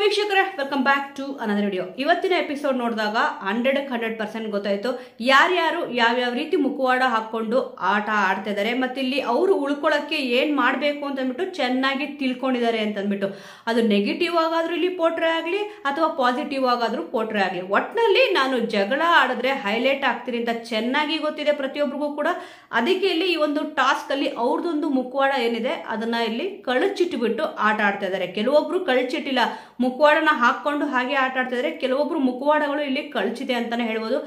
ವೀಕ್ಷಕರೇ welcome back to another video. ಇವತ್ತಿನ episode ನೋಡಿದಾಗ 100% ಗೊತ್ತಾಯ್ತು ಯಾರ್ಯಾರು ಯಾವ್ಯಾವ ರೀತಿ ಮುಖವಾಡ ಹಾಕೊಂಡು ಆಟ ಆಡ್ತಾ ಇದಾರೆ, ಮತ್ತೆ ಇಲ್ಲಿ ಅವರು ಉಳ್ಕೊಳ್ಳಕ್ಕೆ ಏನ್ ಮಾಡ್ಬೇಕು ಅಂತ ಅಂದ್ಬಿಟ್ಟು ಚೆನ್ನಾಗಿ ತಿಳ್ಕೊಂಡಿದ್ದಾರೆ ಅಂತ ಅಂದ್ಬಿಟ್ಟು. ಅದು ನೆಗೆಟಿವ್ ಆಗಾದ್ರೂ ಇಲ್ಲಿ ಪೋಟ್ರೆ ಆಗ್ಲಿ ಅಥವಾ ಪಾಸಿಟಿವ್ ಆಗಾದ್ರೂ ಪೋಟ್ರೆ ಆಗ್ಲಿ, ಒಟ್ನಲ್ಲಿ ನಾನು ಜಗಳ ಆಡಿದ್ರೆ ಹೈಲೈಟ್ ಆಗ್ತೀನಿ ಅಂತ ಚೆನ್ನಾಗಿ ಗೊತ್ತಿದೆ ಪ್ರತಿಯೊಬ್ಬರಿಗೂ ಕೂಡ. ಅದಕ್ಕೆ ಇಲ್ಲಿ ಈ ಒಂದು ಟಾಸ್ಕ್ ಅಲ್ಲಿ ಅವ್ರದೊಂದು ಮುಖವಾಡ ಏನಿದೆ ಅದನ್ನ ಇಲ್ಲಿ ಕಳಚಿಟ್ಬಿಟ್ಟು ಆಟ ಆಡ್ತಾ ಇದಾರೆ. ಕೆಲವೊಬ್ರು ಕಳಚಿಟ್ಟಿಲ್ಲ, ಮುಖವಾಡನ ಹಾಕೊಂಡು ಹಾಗೆ ಆಟ ಆಡ್ತಾ ಇದಾರೆ. ಕೆಲವೊಬ್ರು ಮುಖವಾಡಗಳು ಇಲ್ಲಿ ಕಳಚಿದೆ ಅಂತಾನೆ ಹೇಳ್ಬೋದು.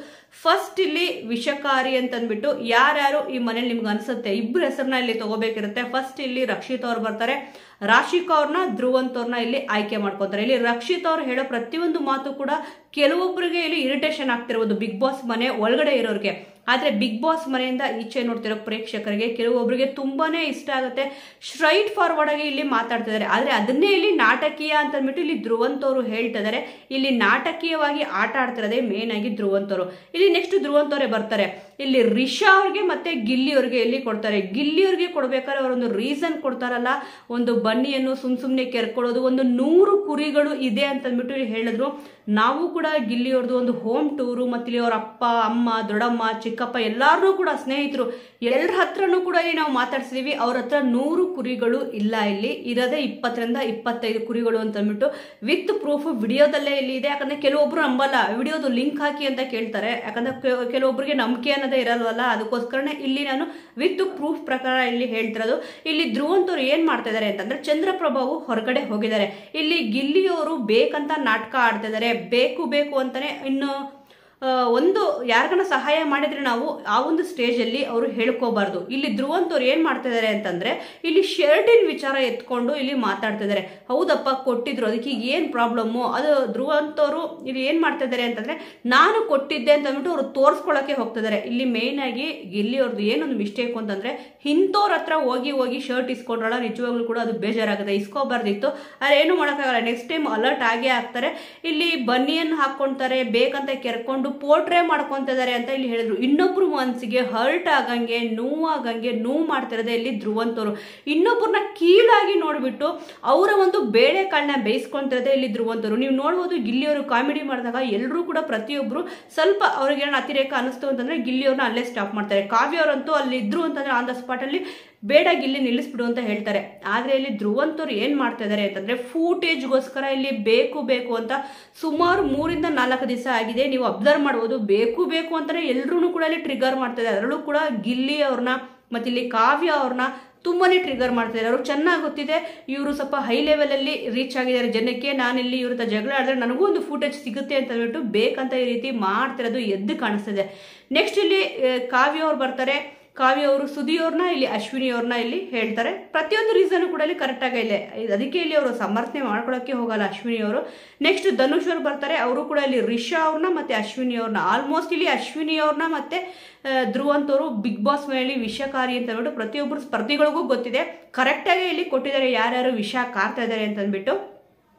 ಫಸ್ಟ್ ಇಲ್ಲಿ ವಿಷಕಾರಿ ಅಂತ ಅಂದ್ಬಿಟ್ಟು ಯಾರ್ಯಾರು ಈ ಮನೇಲಿ ನಿಮ್ಗೆ ಅನ್ಸುತ್ತೆ ಇಬ್ರು ಹೆಸರನ್ನ ಇಲ್ಲಿ ತಗೋಬೇಕಿರುತ್ತೆ. ಫಸ್ಟ್ ಇಲ್ಲಿ ರಕ್ಷಿತ್ ಅವ್ರು ಬರ್ತಾರೆ, ರಾಶಿಕಾ ಅವ್ರನ್ನ, ಧ್ರುವಂತ್ ಅವ್ರನ್ನ ಇಲ್ಲಿ ಆಯ್ಕೆ ಮಾಡ್ಕೋತಾರೆ. ಇಲ್ಲಿ ರಕ್ಷಿತ್ ಅವ್ರು ಹೇಳೋ ಪ್ರತಿಯೊಂದು ಮಾತು ಕೂಡ ಕೆಲವೊಬ್ಬರಿಗೆ ಇಲ್ಲಿ ಇರಿಟೇಷನ್ ಆಗ್ತಿರ್ಬೋದು ಬಿಗ್ ಬಾಸ್ ಮನೆ ಒಳಗಡೆ ಇರೋರಿಗೆ. ಆದ್ರೆ ಬಿಗ್ ಬಾಸ್ ಮನೆಯಿಂದ ಈಚೆ ನೋಡ್ತಿರೋ ಪ್ರೇಕ್ಷಕರಿಗೆ ಕೆಲವೊಬ್ಬರಿಗೆ ತುಂಬಾನೇ ಇಷ್ಟ ಆಗುತ್ತೆ. ಸ್ಟ್ರೈಟ್ ಫಾರ್ವರ್ಡ್ ಆಗಿ ಇಲ್ಲಿ ಮಾತಾಡ್ತಿದ್ದಾರೆ. ಆದ್ರೆ ಅದನ್ನೇ ಇಲ್ಲಿ ನಾಟಕೀಯ ಅಂತ ಅಂದ್ಬಿಟ್ಟು ಇಲ್ಲಿ ಧ್ರುವಂತ್ ಅವರು ಹೇಳ್ತಾ ಇದಾರೆ. ಇಲ್ಲಿ ನಾಟಕೀಯವಾಗಿ ಆಟ ಆಡ್ತಿರೋದೇ ಮೇನ್ ಆಗಿ ಧ್ರುವಂತ್ ಅವರು. ಇಲ್ಲಿ ನೆಕ್ಸ್ಟ್ ಧ್ರುವಂತ್ ಅವರೇ ಬರ್ತಾರೆ. ಇಲ್ಲಿ ರಿಷಾ ಅವ್ರಿಗೆ ಮತ್ತೆ ಗಿಲ್ಲಿ ಅವ್ರಿಗೆ ಇಲ್ಲಿ ಕೊಡ್ತಾರೆ. ಗಿಲ್ಲಿ ಅವ್ರಿಗೆ ಕೊಡ್ಬೇಕಾದ್ರೆ ಅವರೊಂದು ರೀಸನ್ ಕೊಡ್ತಾರಲ್ಲ, ಒಂದು ಬನ್ನಿಯನ್ನು ಸುಮ್ನೆ ಕೆರ್ಕೊಳ್ಳೋದು, ಒಂದು 100 ಕುರಿಗಳು ಇದೆ ಅಂತ ಅಂದ್ಬಿಟ್ಟು ಇಲ್ಲಿ ಹೇಳಿದ್ರು. ನಾವು ಕೂಡ ಗಿಲ್ಲಿ ಅವ್ರದ್ದು ಒಂದು ಹೋಮ್ ಟೂರು, ಮತ್ತೆ ಇಲ್ಲಿ ಅವ್ರ ಅಪ್ಪ ಅಮ್ಮ ದೊಡ್ಡಮ್ಮ ಚಿಕ್ಕಪ್ಪ ಎಲ್ಲಾರನ್ನೂ ಕೂಡ ಸ್ನೇಹಿತರು ಎಲ್ಲರ ಹತ್ರನೂ ಕೂಡ ಇಲ್ಲಿ ನಾವು ಮಾತಾಡ್ಸಿದೀವಿ. ಅವ್ರ ಹತ್ರ 100 ಕುರಿಗಳು ಇಲ್ಲ, ಇಲ್ಲಿ ಇರೋದೇ 20ರಿಂದ 25 ಕುರಿಗಳು ಅಂತ ಅಂದ್ಬಿಟ್ಟು ವಿತ್ ಪ್ರೂಫ್ ವಿಡಿಯೋದಲ್ಲೇ ಇಲ್ಲಿ ಇದೆ. ಯಾಕಂದ್ರೆ ಕೆಲವೊಬ್ರು ನಂಬಲ್ಲ, ವಿಡಿಯೋದು ಲಿಂಕ್ ಹಾಕಿ ಅಂತ ಕೇಳ್ತಾರೆ. ಯಾಕಂದ್ರೆ ಕೆಲವೊಬ್ಬರಿಗೆ ನಂಬಿಕೆ ಅನ್ನೋದೇ ಇರಲ್ವಲ್ಲ, ಅದಕ್ಕೋಸ್ಕರನೇ ಇಲ್ಲಿ ನಾನು ವಿತ್ ಪ್ರೂಫ್ ಪ್ರಕಾರ ಇಲ್ಲಿ ಹೇಳ್ತಿರೋದು. ಇಲ್ಲಿ ಧ್ರುವಂತ್ ಅವ್ರು ಏನ್ ಮಾಡ್ತಾ ಇದಾರೆ ಅಂತಂದ್ರೆ, ಚಂದ್ರಪ್ರಭಾವು ಹೊರಗಡೆ ಹೋಗಿದ್ದಾರೆ. ಇಲ್ಲಿ ಗಿಲ್ಲಿಯವರು ಬೇಕಂತ ನಾಟಕ ಆಡ್ತಾ ಇದಾರೆ. ಬೇಕು ಅಂತಾನೆ ಇನ್ನು ಒಂದು ಯಾರಿಗನ ಸಹಾಯ ಮಾಡಿದ್ರೆ ನಾವು ಆ ಒಂದು ಸ್ಟೇಜ್ ಅಲ್ಲಿ ಅವರು ಹೇಳ್ಕೋಬಾರ್ದು. ಇಲ್ಲಿ ಧ್ರುವಂತ್ ಅವ್ರು ಏನ್ ಮಾಡ್ತಾ ಇದಾರೆ ಅಂತಂದ್ರೆ, ಇಲ್ಲಿ ಶರ್ಟಿನ ವಿಚಾರ ಎತ್ಕೊಂಡು ಇಲ್ಲಿ ಮಾತಾಡ್ತಾ ಇದಾರೆ. ಹೌದಪ್ಪ ಕೊಟ್ಟಿದ್ರು, ಅದಕ್ಕೆ ಏನ್ ಪ್ರಾಬ್ಲಮ್ಮು, ಅದು ಧ್ರುವಂತ್ ಅವರು ಇಲ್ಲಿ ಏನ್ ಮಾಡ್ತಾ ಇದಾರೆ ಅಂತಂದ್ರೆ ನಾನು ಕೊಟ್ಟಿದ್ದೆ ಅಂತ ಅಂದ್ಬಿಟ್ಟು ಅವರು ತೋರ್ಸ್ಕೊಳಕ್ಕೆ ಹೋಗ್ತಿದ್ದಾರೆ. ಇಲ್ಲಿ ಮೇನ್ ಆಗಿ ಗಿಲ್ಲಿ ಅವ್ರದ್ದು ಏನೊಂದು ಮಿಸ್ಟೇಕ್ ಅಂತಂದ್ರೆ, ಇಂಥವ್ರ ಹತ್ರ ಹೋಗಿ ಶರ್ಟ್ ಇಸ್ಕೊಂಡ್ರಲ್ಲ, ನಿಜವಾಗ್ಲೂ ಕೂಡ ಅದು ಬೇಜಾರಾಗುತ್ತೆ. ಇಸ್ಕೋಬಾರ್ದಿತ್ತು, ಆದ್ರೆ ಏನು ಮಾಡೋಕ್ಕಾಗಲ್ಲ. ನೆಕ್ಸ್ಟ್ ಟೈಮ್ ಅಲರ್ಟ್ ಆಗೇ ಆಗ್ತಾರೆ. ಇಲ್ಲಿ ಬನ್ನಿಯನ್ನು ಹಾಕೊಂತಾರೆ, ಬೇಕಂತ ಕೆರ್ಕೊಂಡು ಪೋರ್ಟ್ರೇ ಮಾಡ್ಕೊಂತಿದ್ದಾರೆ ಅಂತ ಇಲ್ಲಿ ಹೇಳಿದ್ರು. ಇನ್ನೊಬ್ರು ಮನ್ಸಿಗೆ ಹರ್ಟ್ ಆಗಂಗೆ ನೋವು ಮಾಡ್ತಿರೋದೇ ಇಲ್ಲಿ ಧ್ರುವಂತ್ ಅವರು. ಇನ್ನೊಬ್ಬರನ್ನ ಕೀಳಾಗಿ ನೋಡ್ಬಿಟ್ಟು ಅವರ ಒಂದು ಬೇಳೆಕಾಳನ್ನ ಬೇಯಿಸ್ಕೊಂತಿರೋದೇ ಇಲ್ಲಿ ಧ್ರುವಂತ್ ಅವರು. ನೀವು ನೋಡ್ಬೋದು ಗಿಲ್ಲಿಯವರು ಕಾಮಿಡಿ ಮಾಡಿದಾಗ ಎಲ್ಲರೂ ಕೂಡ ಪ್ರತಿಯೊಬ್ರು ಸ್ವಲ್ಪ ಅವ್ರಿಗೆ ಏನೋ ಅತಿರೇಕ ಅನಿಸ್ತು ಅಂತಂದ್ರೆ ಗಿಲ್ಲಿಯವ್ರನ್ನ ಅಲ್ಲೇ ಸ್ಟಾಪ್ ಮಾಡ್ತಾರೆ. ಕಾವ್ಯ ಅವರಂತೂ ಅಲ್ಲಿ ಇದ್ರು ಅಂತಂದ್ರೆ ಆನ್ ದ ಸ್ಪಾಟ್ ಅಲ್ಲಿ ಬೇಡ ಗಿಲ್ಲಿ ನಿಲ್ಲಿಸ್ಬಿಡು ಅಂತ ಹೇಳ್ತಾರೆ. ಆದ್ರೆ ಇಲ್ಲಿ ಧ್ರುವಂತ್ ಅವ್ರು ಏನ್ ಮಾಡ್ತಾ ಇದಾರೆ ಅಂತಂದ್ರೆ, ಫೂಟೇಜ್ಗೋಸ್ಕರ ಇಲ್ಲಿ ಬೇಕು ಅಂತ ಸುಮಾರು 3ರಿಂದ 4 ದಿವಸ ಆಗಿದೆ. ನೀವು ಅಬ್ಸರ್ವ್ ಮಾಡ್ಬೋದು, ಬೇಕು ಅಂತಾನೆ ಎಲ್ರೂ ಕೂಡ ಇಲ್ಲಿ ಟ್ರಿಗರ್ ಮಾಡ್ತಾ ಇದ್ದಾರೆ. ಅದರಲ್ಲೂ ಕೂಡ ಗಿಲ್ಲಿ ಅವ್ರನ್ನ ಮತ್ತೆ ಇಲ್ಲಿ ಕಾವ್ಯ ಅವ್ರನ್ನ ತುಂಬಾನೇ ಟ್ರಿಗರ್ ಮಾಡ್ತಿದ್ದಾರೆ. ಅವ್ರಿಗೆ ಚೆನ್ನಾಗಿ ಗೊತ್ತಿದೆ ಇವರು ಸ್ವಲ್ಪ ಹೈ ಲೆವೆಲ್ ಅಲ್ಲಿ ರೀಚ್ ಆಗಿದ್ದಾರೆ ಜನಕ್ಕೆ. ನಾನಿಲ್ಲಿ ಇವ್ರ ಹತ್ರ ಜಗಳ ಆಡಿದ್ರೆ ನನಗೂ ಒಂದು ಫೂಟೇಜ್ ಸಿಗುತ್ತೆ ಅಂತ ಹೇಳ್ಬಿಟ್ಟು ಬೇಕಂತ ಈ ರೀತಿ ಮಾಡ್ತಿರೋದು ಎದ್ದು ಕಾಣಿಸ್ತಿದೆ. ನೆಕ್ಸ್ಟ್ ಇಲ್ಲಿ ಕಾವ್ಯ ಅವ್ರು ಬರ್ತಾರೆ. ಕಾವ್ಯ ಅವರು ಸುದಿ ಅವ್ರನ್ನ, ಇಲ್ಲಿ ಅಶ್ವಿನಿ ಅವ್ರನ್ನ ಇಲ್ಲಿ ಹೇಳ್ತಾರೆ. ಪ್ರತಿಯೊಂದು ರೀಸನ್ ಕೂಡ ಇಲ್ಲಿ ಕರೆಕ್ಟ್ ಆಗಿಲ್ಲ, ಅದಕ್ಕೆ ಇಲ್ಲಿ ಅವರು ಸಮರ್ಥನೆ ಮಾಡ್ಕೊಳಕ್ಕೆ ಹೋಗಲ್ಲ ಅಶ್ವಿನಿ ಅವರು. ನೆಕ್ಸ್ಟ್ ಧನುಷ್ ಅವ್ರು ಬರ್ತಾರೆ. ಅವರು ಕೂಡ ಇಲ್ಲಿ ರಿಷಾ ಅವ್ರನ್ನ ಮತ್ತೆ ಅಶ್ವಿನಿ ಅವ್ರನ್ನ, ಆಲ್ಮೋಸ್ಟ್ ಇಲ್ಲಿ ಅಶ್ವಿನಿ ಅವ್ರನ್ನ ಮತ್ತೆ ಧ್ರುವಂತ್ ಅವರು ಬಿಗ್ ಬಾಸ್ ಮನೆಯಲ್ಲಿ ವಿಷಕಾರಿ ಅಂತ ಹೇಳ್ಬಿಟ್ಟು ಪ್ರತಿಯೊಬ್ಬರು ಸ್ಪರ್ಧಿಗಳಿಗೂ ಗೊತ್ತಿದೆ. ಕರೆಕ್ಟ್ ಆಗಿ ಇಲ್ಲಿ ಕೊಟ್ಟಿದ್ದಾರೆ ಯಾರ್ಯಾರು ವಿಷ ಕಾರ್ತಾ ಇದ್ದಾರೆ ಅಂತ ಅಂದ್ಬಿಟ್ಟು.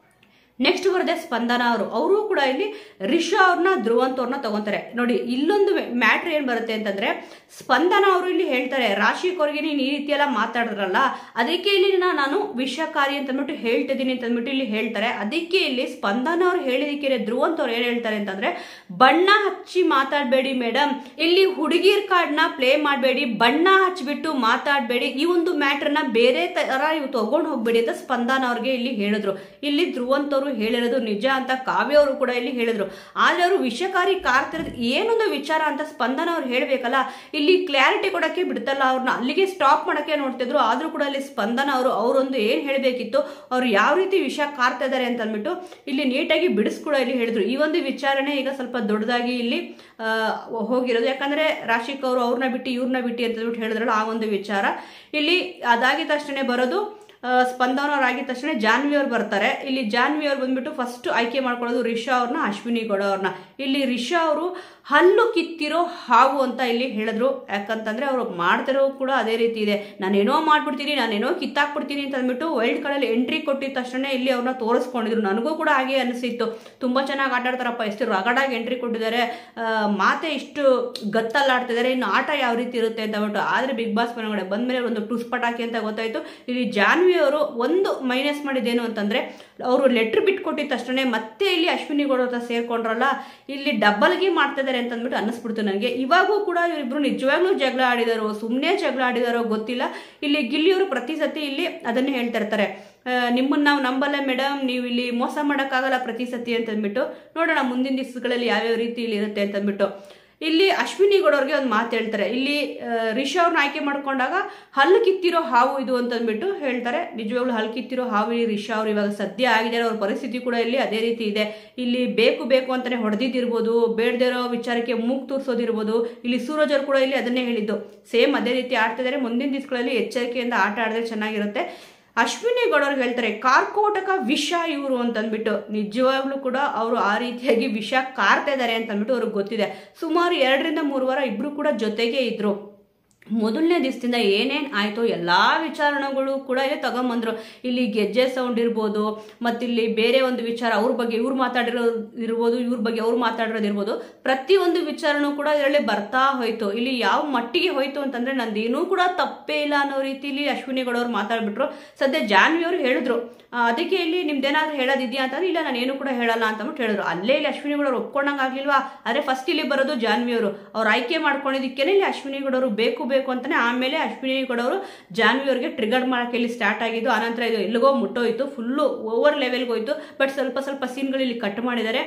ನೆಕ್ಸ್ಟ್ ಬರದೆ ಸ್ಪಂದನ ಅವರು ಕೂಡ ಇಲ್ಲಿ ರಿಷಾ ಅವ್ರನ್ನ ಧ್ರುವಂತ್ ಅವ್ರನ್ನ ತಗೊಂತಾರೆ. ನೋಡಿ ಇಲ್ಲೊಂದು ಮ್ಯಾಟ್ರ್ ಏನ್ ಬರುತ್ತೆ ಅಂತಂದ್ರೆ, ಸ್ಪಂದನ ಅವರು ಇಲ್ಲಿ ಹೇಳ್ತಾರೆ, ರಾಶಿಕ್ ಅವ್ರಿಗೆ ನೀನು ಈ ರೀತಿ ಎಲ್ಲ ಮಾತಾಡಿದ್ರಲ್ಲ, ಅದಕ್ಕೆ ಇಲ್ಲಿ ನಾನು ವಿಷಕಾರಿ ಅಂತ ಅಂದ್ಬಿಟ್ಟು ಹೇಳ್ತಿದ್ದೀನಿ ಅಂತ ಅಂದ್ಬಿಟ್ಟು ಇಲ್ಲಿ ಹೇಳ್ತಾರೆ. ಅದಕ್ಕೆ ಇಲ್ಲಿ ಸ್ಪಂದನ ಅವ್ರು ಹೇಳಿದಕ್ಕೆ ಧ್ರುವಂತ್ ಅವ್ರು ಏನ್ ಹೇಳ್ತಾರೆ ಅಂತಂದ್ರೆ, ಬಣ್ಣ ಹಚ್ಚಿ ಮಾತಾಡ್ಬೇಡಿ ಮೇಡಮ್, ಇಲ್ಲಿ ಹುಡುಗಿರ್ ಕಾರ್ಡ್ನ ಪ್ಲೇ ಮಾಡಬೇಡಿ, ಬಣ್ಣ ಹಚ್ಚಿಬಿಟ್ಟು ಮಾತಾಡ್ಬೇಡಿ, ಈ ಒಂದು ಮ್ಯಾಟ್ರನ್ನ ಬೇರೆ ತರ ಇವು ತಗೊಂಡು ಹೋಗ್ಬೇಡಿ ಅಂತ ಸ್ಪಂದನ ಅವ್ರಿಗೆ ಇಲ್ಲಿ ಹೇಳಿದ್ರು. ಇಲ್ಲಿ ಧ್ರುವಂತ್ ಅವರು ಹೇಳಿರೋದು ನಿಜ ಅಂತ ಕಾವ್ಯ ಅವರು ಕೂಡ ಇಲ್ಲಿ ಹೇಳಿದ್ರು. ಆದ್ರೆ ಅವರು ವಿಷಕಾರಿ ಕಾರ್ತಿರೋದು ಏನೊಂದು ವಿಚಾರ ಅಂತ ಸ್ಪಂದನ ಅವ್ರು ಹೇಳ್ಬೇಕಲ್ಲ, ಇಲ್ಲಿ ಕ್ಲಾರಿಟಿ ಕೊಡಕ್ಕೆ ಬಿಡ್ತಲ್ಲ, ಅವ್ರನ್ನ ಅಲ್ಲಿಗೆ ಸ್ಟಾಪ್ ಮಾಡಕ್ಕೆ ನೋಡ್ತಿದ್ರು. ಆದ್ರೂ ಕೂಡ ಇಲ್ಲಿ ಸ್ಪಂದನ ಅವರೊಂದು ಏನ್ ಹೇಳ್ಬೇಕಿತ್ತು, ಅವ್ರು ಯಾವ ರೀತಿ ವಿಷ ಕಾರ್ತಾ ಇದಾರೆ ಅಂತ ಅಂದ್ಬಿಟ್ಟು ಇಲ್ಲಿ ನೀಟಾಗಿ ಬಿಡಿಸ್ಕೂಡ ಇಲ್ಲಿ ಹೇಳಿದ್ರು. ಈ ಒಂದು ವಿಚಾರಣೆ ಈಗ ಸ್ವಲ್ಪ ದೊಡ್ಡದಾಗಿ ಇಲ್ಲಿ ಹೋಗಿರೋದು. ಯಾಕಂದ್ರೆ ರಾಶಿಕ್ ಅವರು ಅವ್ರನ್ನ ಬಿಟ್ಟು ಇವ್ರನ್ನ ಬಿಟ್ಟು ಅಂತ ಹೇಳ್ಬಿಟ್ಟು ಹೇಳಿದ್ರಲ್ಲ, ಆ ಒಂದು ವಿಚಾರ ಇಲ್ಲಿ ಅದಾಗಿದ ತಕ್ಷಣ ಬರೋದು. ಸ್ಪಂದನ ಅವ್ರು ಆಗಿದ ತಕ್ಷಣ ಜಾನ್ವಿ ಅವ್ರು ಬರ್ತಾರೆ. ಇಲ್ಲಿ ಜಾನ್ವಿ ಅವ್ರು ಬಂದ್ಬಿಟ್ಟು ಫಸ್ಟ್ ಆಯ್ಕೆ ಮಾಡ್ಕೊಳ್ಳೋದು ರಿಷಾ ಅವ್ರನ್ನ, ಅಶ್ವಿನಿ ಗೌಡ ಅವ್ರನ್ನ. ಇಲ್ಲಿ ರಿಷಾ ಅವರು ಹಲ್ಲು ಕಿತ್ತಿರೋ ಹಾವು ಅಂತ ಇಲ್ಲಿ ಹೇಳಿದ್ರು. ಯಾಕಂತಂದ್ರೆ ಅವ್ರು ಮಾಡ್ತಿರೋ ಕೂಡ ಅದೇ ರೀತಿ ಇದೆ, ನಾನೇನೋ ಮಾಡ್ಬಿಡ್ತೀನಿ, ನಾನೇನೋ ಕಿತ್ತಾಕ್ಬಿಡ್ತೀನಿ ಅಂತ ಅಂದ್ಬಿಟ್ಟು ವೈಲ್ಡ್ ಕಾರ್ಡಲ್ಲಿ ಎಂಟ್ರಿ ಕೊಟ್ಟಿದ ತಕ್ಷಣ ಇಲ್ಲಿ ಅವ್ರನ್ನ ತೋರಿಸ್ಕೊಂಡಿದ್ರು. ನನಗೂ ಕೂಡ ಹಾಗೆ ಅನಿಸಿತ್ತು, ತುಂಬಾ ಚೆನ್ನಾಗಿ ಆಟ ಆಡ್ತಾರಪ್ಪ, ಎಷ್ಟು ರಗಡಾಗಿ ಎಂಟ್ರಿ ಕೊಟ್ಟಿದ್ದಾರೆ, ಮಾತೆ ಇಷ್ಟು ಗತ್ತಲ್ಲಾಡ್ತಿದ್ದಾರೆ, ಇನ್ನು ಆಟ ಯಾವ ರೀತಿ ಇರುತ್ತೆ ಅಂತ ಅಂದ್ಬಿಟ್ಟು. ಆದ್ರೆ ಬಿಗ್ ಬಾಸ್ ಮನೆಗಡೆ ಬಂದ್ಮೇಲೆ ಒಂದು ಟುಸ್ ಪಟಾಕಿ ಅಂತ ಗೊತ್ತಾಯ್ತು. ಇಲ್ಲಿ ಜಾನ್ವಿ ಜಾನ್ವಿ ಅವರು ಒಂದು ಮೈನಸ್ ಮಾಡಿದ್ದೇನು ಅಂತಂದ್ರೆ, ಅವರು ಲೆಟರ್ ಬಿಟ್ಕೊಟ್ಟಿದ ತಕ್ಷಣ ಮತ್ತೆ ಇಲ್ಲಿ ಅಶ್ವಿನಿ ಗೌಡ ಹತ್ರ ಸೇರ್ಕೊಂಡ್ರಲ್ಲ, ಇಲ್ಲಿ ಡಬಲ್ಗೆ ಮಾಡ್ತಾ ಇದಾರೆ ಅಂತ ಅಂದ್ಬಿಟ್ಟು ಅನ್ನಿಸ್ಬಿಡ್ತು ನನಗೆ. ಇವಾಗೂ ಕೂಡ ಇವರಿಬ್ರು ನಿಜವಾಗ್ಲೂ ಜಗಳ ಆಡಿದಾರೋ ಸುಮ್ಮನೆ ಜಗಳ ಆಡಿದಾರೋ ಗೊತ್ತಿಲ್ಲ. ಇಲ್ಲಿ ಗಿಲ್ಲಿಯವರು ಪ್ರತಿ ಸತಿ ಇಲ್ಲಿ ಅದನ್ನೇ ಹೇಳ್ತಾ ಇರ್ತಾರೆ, ನಿಮ್ಮನ್ನ ನಾವು ನಂಬಲ್ಲ ಮೇಡಮ್, ನೀವು ಇಲ್ಲಿ ಮೋಸ ಮಾಡೋಕ್ಕಾಗಲ್ಲ ಪ್ರತಿ ಸತಿ ಅಂತ ಅಂದ್ಬಿಟ್ಟು. ನೋಡೋಣ ಮುಂದಿನ ದಿವಸಗಳಲ್ಲಿ ಯಾವ್ಯಾವ ರೀತಿ ಇಲ್ಲಿ ಇರುತ್ತೆ ಅಂತ ಅಂದ್ಬಿಟ್ಟು. ಇಲ್ಲಿ ಅಶ್ವಿನಿ ಗೌಡ ಅವ್ರಿಗೆ ಒಂದು ಮಾತು ಹೇಳ್ತಾರೆ, ಇಲ್ಲಿ ರಿಷಾ ಅವ್ರನ್ನ ಆಯ್ಕೆ ಮಾಡ್ಕೊಂಡಾಗ ಹಲ್ಲು ಕಿತ್ತಿರೋ ಹಾವು ಇದು ಅಂತ ಅಂದ್ಬಿಟ್ಟು ಹೇಳ್ತಾರೆ. ನಿಜವಾಗ್ಲೂ ಹಲ್ಲು ಕಿತ್ತಿರೋ ಹಾವು ರಿಷಾ ಅವ್ರು ಇವಾಗ ಸದ್ಯ ಆಗಿದ್ದಾರೆ. ಅವ್ರ ಪರಿಸ್ಥಿತಿ ಕೂಡ ಇಲ್ಲಿ ಅದೇ ರೀತಿ ಇದೆ. ಇಲ್ಲಿ ಬೇಕು ಬೇಕು ಅಂತಾನೆ ಹೊಡೆದಿದ್ದಿರ್ಬೋದು, ಬೇಡದೇ ಇರೋ ವಿಚಾರಕ್ಕೆ ಮೂಗು ತೋರಿಸೋದಿರ್ಬೋದು. ಇಲ್ಲಿ ಸೂರಜ್ ಅವರು ಕೂಡ ಇಲ್ಲಿ ಅದನ್ನೇ ಹೇಳಿದ್ದು, ಸೇಮ್ ಅದೇ ರೀತಿ ಆಡ್ತಿದ್ದಾರೆ. ಮುಂದಿನ ದಿವಸಗಳಲ್ಲಿ ಎಚ್ಚರಿಕೆಯಿಂದ ಆಟ ಆಡಿದ್ರೆ ಚೆನ್ನಾಗಿರುತ್ತೆ. ಅಶ್ವಿನಿ ಗೌಡ ಅವ್ರಿಗೆ ಹೇಳ್ತಾರೆ, ಕಾರ್ಕೋಟಕ ವಿಷ ಇವರು ಅಂತಂದ್ಬಿಟ್ಟು. ನಿಜವಾಗ್ಲೂ ಕೂಡ ಅವರು ಆ ರೀತಿಯಾಗಿ ವಿಷ ಕಾರ್ತಾ ಇದ್ದಾರೆ ಅಂತ ಅಂದ್ಬಿಟ್ಟು ಅವ್ರಿಗೆ ಗೊತ್ತಿದೆ. ಸುಮಾರು 2 ರಿಂದ 3 ವಾರ ಇಬ್ರು ಕೂಡ ಜೊತೆಗೆ ಇದ್ರು. ಮೊದಲನೇ ದಿವಸದಿಂದ ಏನೇನು ಆಯಿತು ಎಲ್ಲ ವಿಚಾರಣೆಗಳು ಕೂಡ ಇಲ್ಲಿ ತಗೊಂಬಂದ್ರು. ಇಲ್ಲಿ ಗೆಜ್ಜೆ ಸೌಂಡ್ ಇರ್ಬೋದು, ಮತ್ತಿಲ್ಲಿ ಬೇರೆ ಒಂದು ವಿಚಾರ ಅವ್ರ ಬಗ್ಗೆ ಇವ್ರು ಮಾತಾಡಿರೋದು ಇರ್ಬೋದು, ಇವ್ರ ಬಗ್ಗೆ ಅವ್ರು ಮಾತಾಡಿರೋದು ಇರ್ಬೋದು. ಪ್ರತಿಯೊಂದು ವಿಚಾರನೂ ಕೂಡ ಇದರಲ್ಲಿ ಬರ್ತಾ ಹೋಯ್ತು. ಇಲ್ಲಿ ಯಾವ ಮಟ್ಟಿಗೆ ಹೋಯ್ತು ಅಂತಂದ್ರೆ, ನಂದೇನೂ ಕೂಡ ತಪ್ಪೇ ಇಲ್ಲ ಅನ್ನೋ ರೀತಿಲಿ ಅಶ್ವಿನಿ ಗೌಡ ಅವ್ರು ಮಾತಾಡ್ಬಿಟ್ರು. ಸದ್ಯ ಜಾನ್ವಿ ಅವರು ಹೇಳಿದ್ರು, ಅದಕ್ಕೆ ಇಲ್ಲಿ ನಿಮ್ದೇನಾದ್ರೂ ಹೇಳೋದಿದ್ಯಾ ಅಂತಂದ್ರೆ, ಇಲ್ಲ ನಾನೇನು ಕೂಡ ಹೇಳಲ್ಲ ಅಂತಂದ್ಬಿಟ್ಟು ಹೇಳಿದ್ರು. ಅಲ್ಲೇ ಇಲ್ಲಿ ಅಶ್ವಿನಿ ಗೌಡ ಅವ್ರು ಒಪ್ಕೊಂಡಂಗೆ ಆಗ್ಲಿಲ್ವಾ? ಆದ್ರೆ ಫಸ್ಟ್ ಇಲ್ಲಿ ಬರೋದು ಜಾನ್ವಿ ಅವರು. ಅವ್ರು ಆಯ್ಕೆ ಮಾಡ್ಕೊಂಡಿದ್ದಕ್ಕೇನೆ ಇಲ್ಲಿ ಅಶ್ವಿನಿ ಗೌಡ ಅವರು ಬೇಕು ಅಂತಾನೆ ಆಮೇಲೆ ಅಶ್ವಿನಿ ಗೌಡ ಅವರು ಜಾನ್ವಿ ಅವರಿಗೆ ಟ್ರಿಗರ್ ಮಾಡಕ್ಕೆ ಇಲ್ಲಿ ಸ್ಟಾರ್ಟ್ ಆಗಿದ್ದು. ಆನಂತರ ಇದು ಎಲ್ಲಿಗೋ ಮುಟ್ಟೋಯ್ತು, ಫುಲ್ಲು ಓವರ್ ಲೆವೆಲ್ಗೆ ಹೋಯ್ತು. ಬಟ್ ಸ್ವಲ್ಪ ಸೀನ್ಗಳು ಇಲ್ಲಿ ಕಟ್ ಮಾಡಿದ್ದಾರೆ.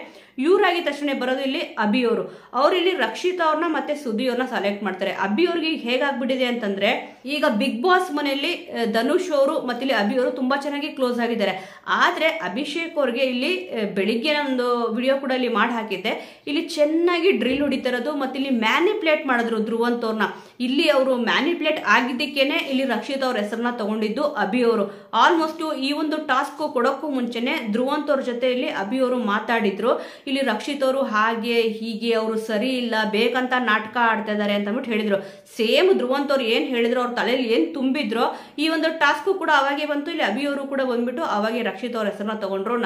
ಇವರಾಗಿ ತಕ್ಷಣ ಬರೋದು ಇಲ್ಲಿ ಅಭಿ ಅವರು. ಅವ್ರು ಇಲ್ಲಿ ರಕ್ಷಿತಾ ಅವ್ರನ್ನ ಮತ್ತೆ ಸುದಿ ಅವ್ರನ್ನ ಸೆಲೆಕ್ಟ್ ಮಾಡ್ತಾರೆ. ಅಭಿ ಅವ್ರಿಗೆ ಹೇಗಾಗ್ಬಿಟ್ಟಿದೆ ಅಂತಂದ್ರೆ, ಈಗ ಬಿಗ್ ಬಾಸ್ ಮನೆಯಲ್ಲಿ ಧನುಷ್ ಅವರು ಮತ್ತೆ ಇಲ್ಲಿ ಅಭಿ ಅವರು ತುಂಬಾ ಚೆನ್ನಾಗಿ ಕ್ಲೋಸ್ ಆಗಿದ್ದಾರೆ. ಆದ್ರೆ ಅಭಿಷೇಕ್ ಅವ್ರಿಗೆ ಇಲ್ಲಿ ಬೆಳಿಗ್ಗೆ ಒಂದು ವಿಡಿಯೋ ಕೂಡ ಇಲ್ಲಿ ಮಾಡಿ ಹಾಕಿದ್ದೆ, ಇಲ್ಲಿ ಚೆನ್ನಾಗಿ ಡ್ರಿಲ್ ಹೊಡಿತಿರೋದು ಮತ್ತೆ ಇಲ್ಲಿ ಮ್ಯಾನಿಪ್ಯುಲೇಟ್ ಮಾಡಿದ್ರು ಧ್ರುವಂತ್ ಅವ್ರನ್ನ. ಇಲ್ಲಿ ಅವರು ಮ್ಯಾನಿಪ್ಯುಲೇಟ್ ಆಗಿದ್ದಕ್ಕೇನೆ ಇಲ್ಲಿ ರಕ್ಷಿತಾ ಅವ್ರ ಹೆಸರನ್ನ ತಗೊಂಡಿದ್ದು ಅಭಿ ಅವರು. ಆಲ್ಮೋಸ್ಟ್ ಈ ಒಂದು ಟಾಸ್ಕ್ ಕೊಡೋಕ್ಕೂ ಮುಂಚೆನೆ ಧ್ರುವಂತ್ ಅವ್ರ ಜೊತೆ ಇಲ್ಲಿ ಅಭಿ ಅವರು ಮಾತಾಡಿದ್ರು. ಇಲ್ಲಿ ರಕ್ಷಿತ್ ಅವರು ಹಾಗೆ ಹೀಗೆ ಅವರು ಸರಿ ಇಲ್ಲ, ಬೇಕಂತ ನಾಟಕ ಆಡ್ತಾ ಇದಾರೆ ಅಂತ ಅಂದ್ಬಿಟ್ಟು ಹೇಳಿದ್ರು. ಸೇಮ್ ಧ್ರುವಂತ್ ಅವ್ರು ಏನ್ ಹೇಳಿದ್ರು, ಅವ್ರ ತಲೆಯಲ್ಲಿ ಏನ್ ತುಂಬಿದ್ರು, ಈ ಒಂದು ಟಾಸ್ಕ್ ಕೂಡ ಅವಾಗೆ ಬಂತು. ಇಲ್ಲಿ ಅಭಿ ಅವರು ಕೂಡ ಬಂದ್ಬಿಟ್ಟು ಅವಾಗೆ ರಕ್ಷಿತ್ ಅವ್ರ ಹೆಸರನ್ನ ತಗೊಂಡ್ರು.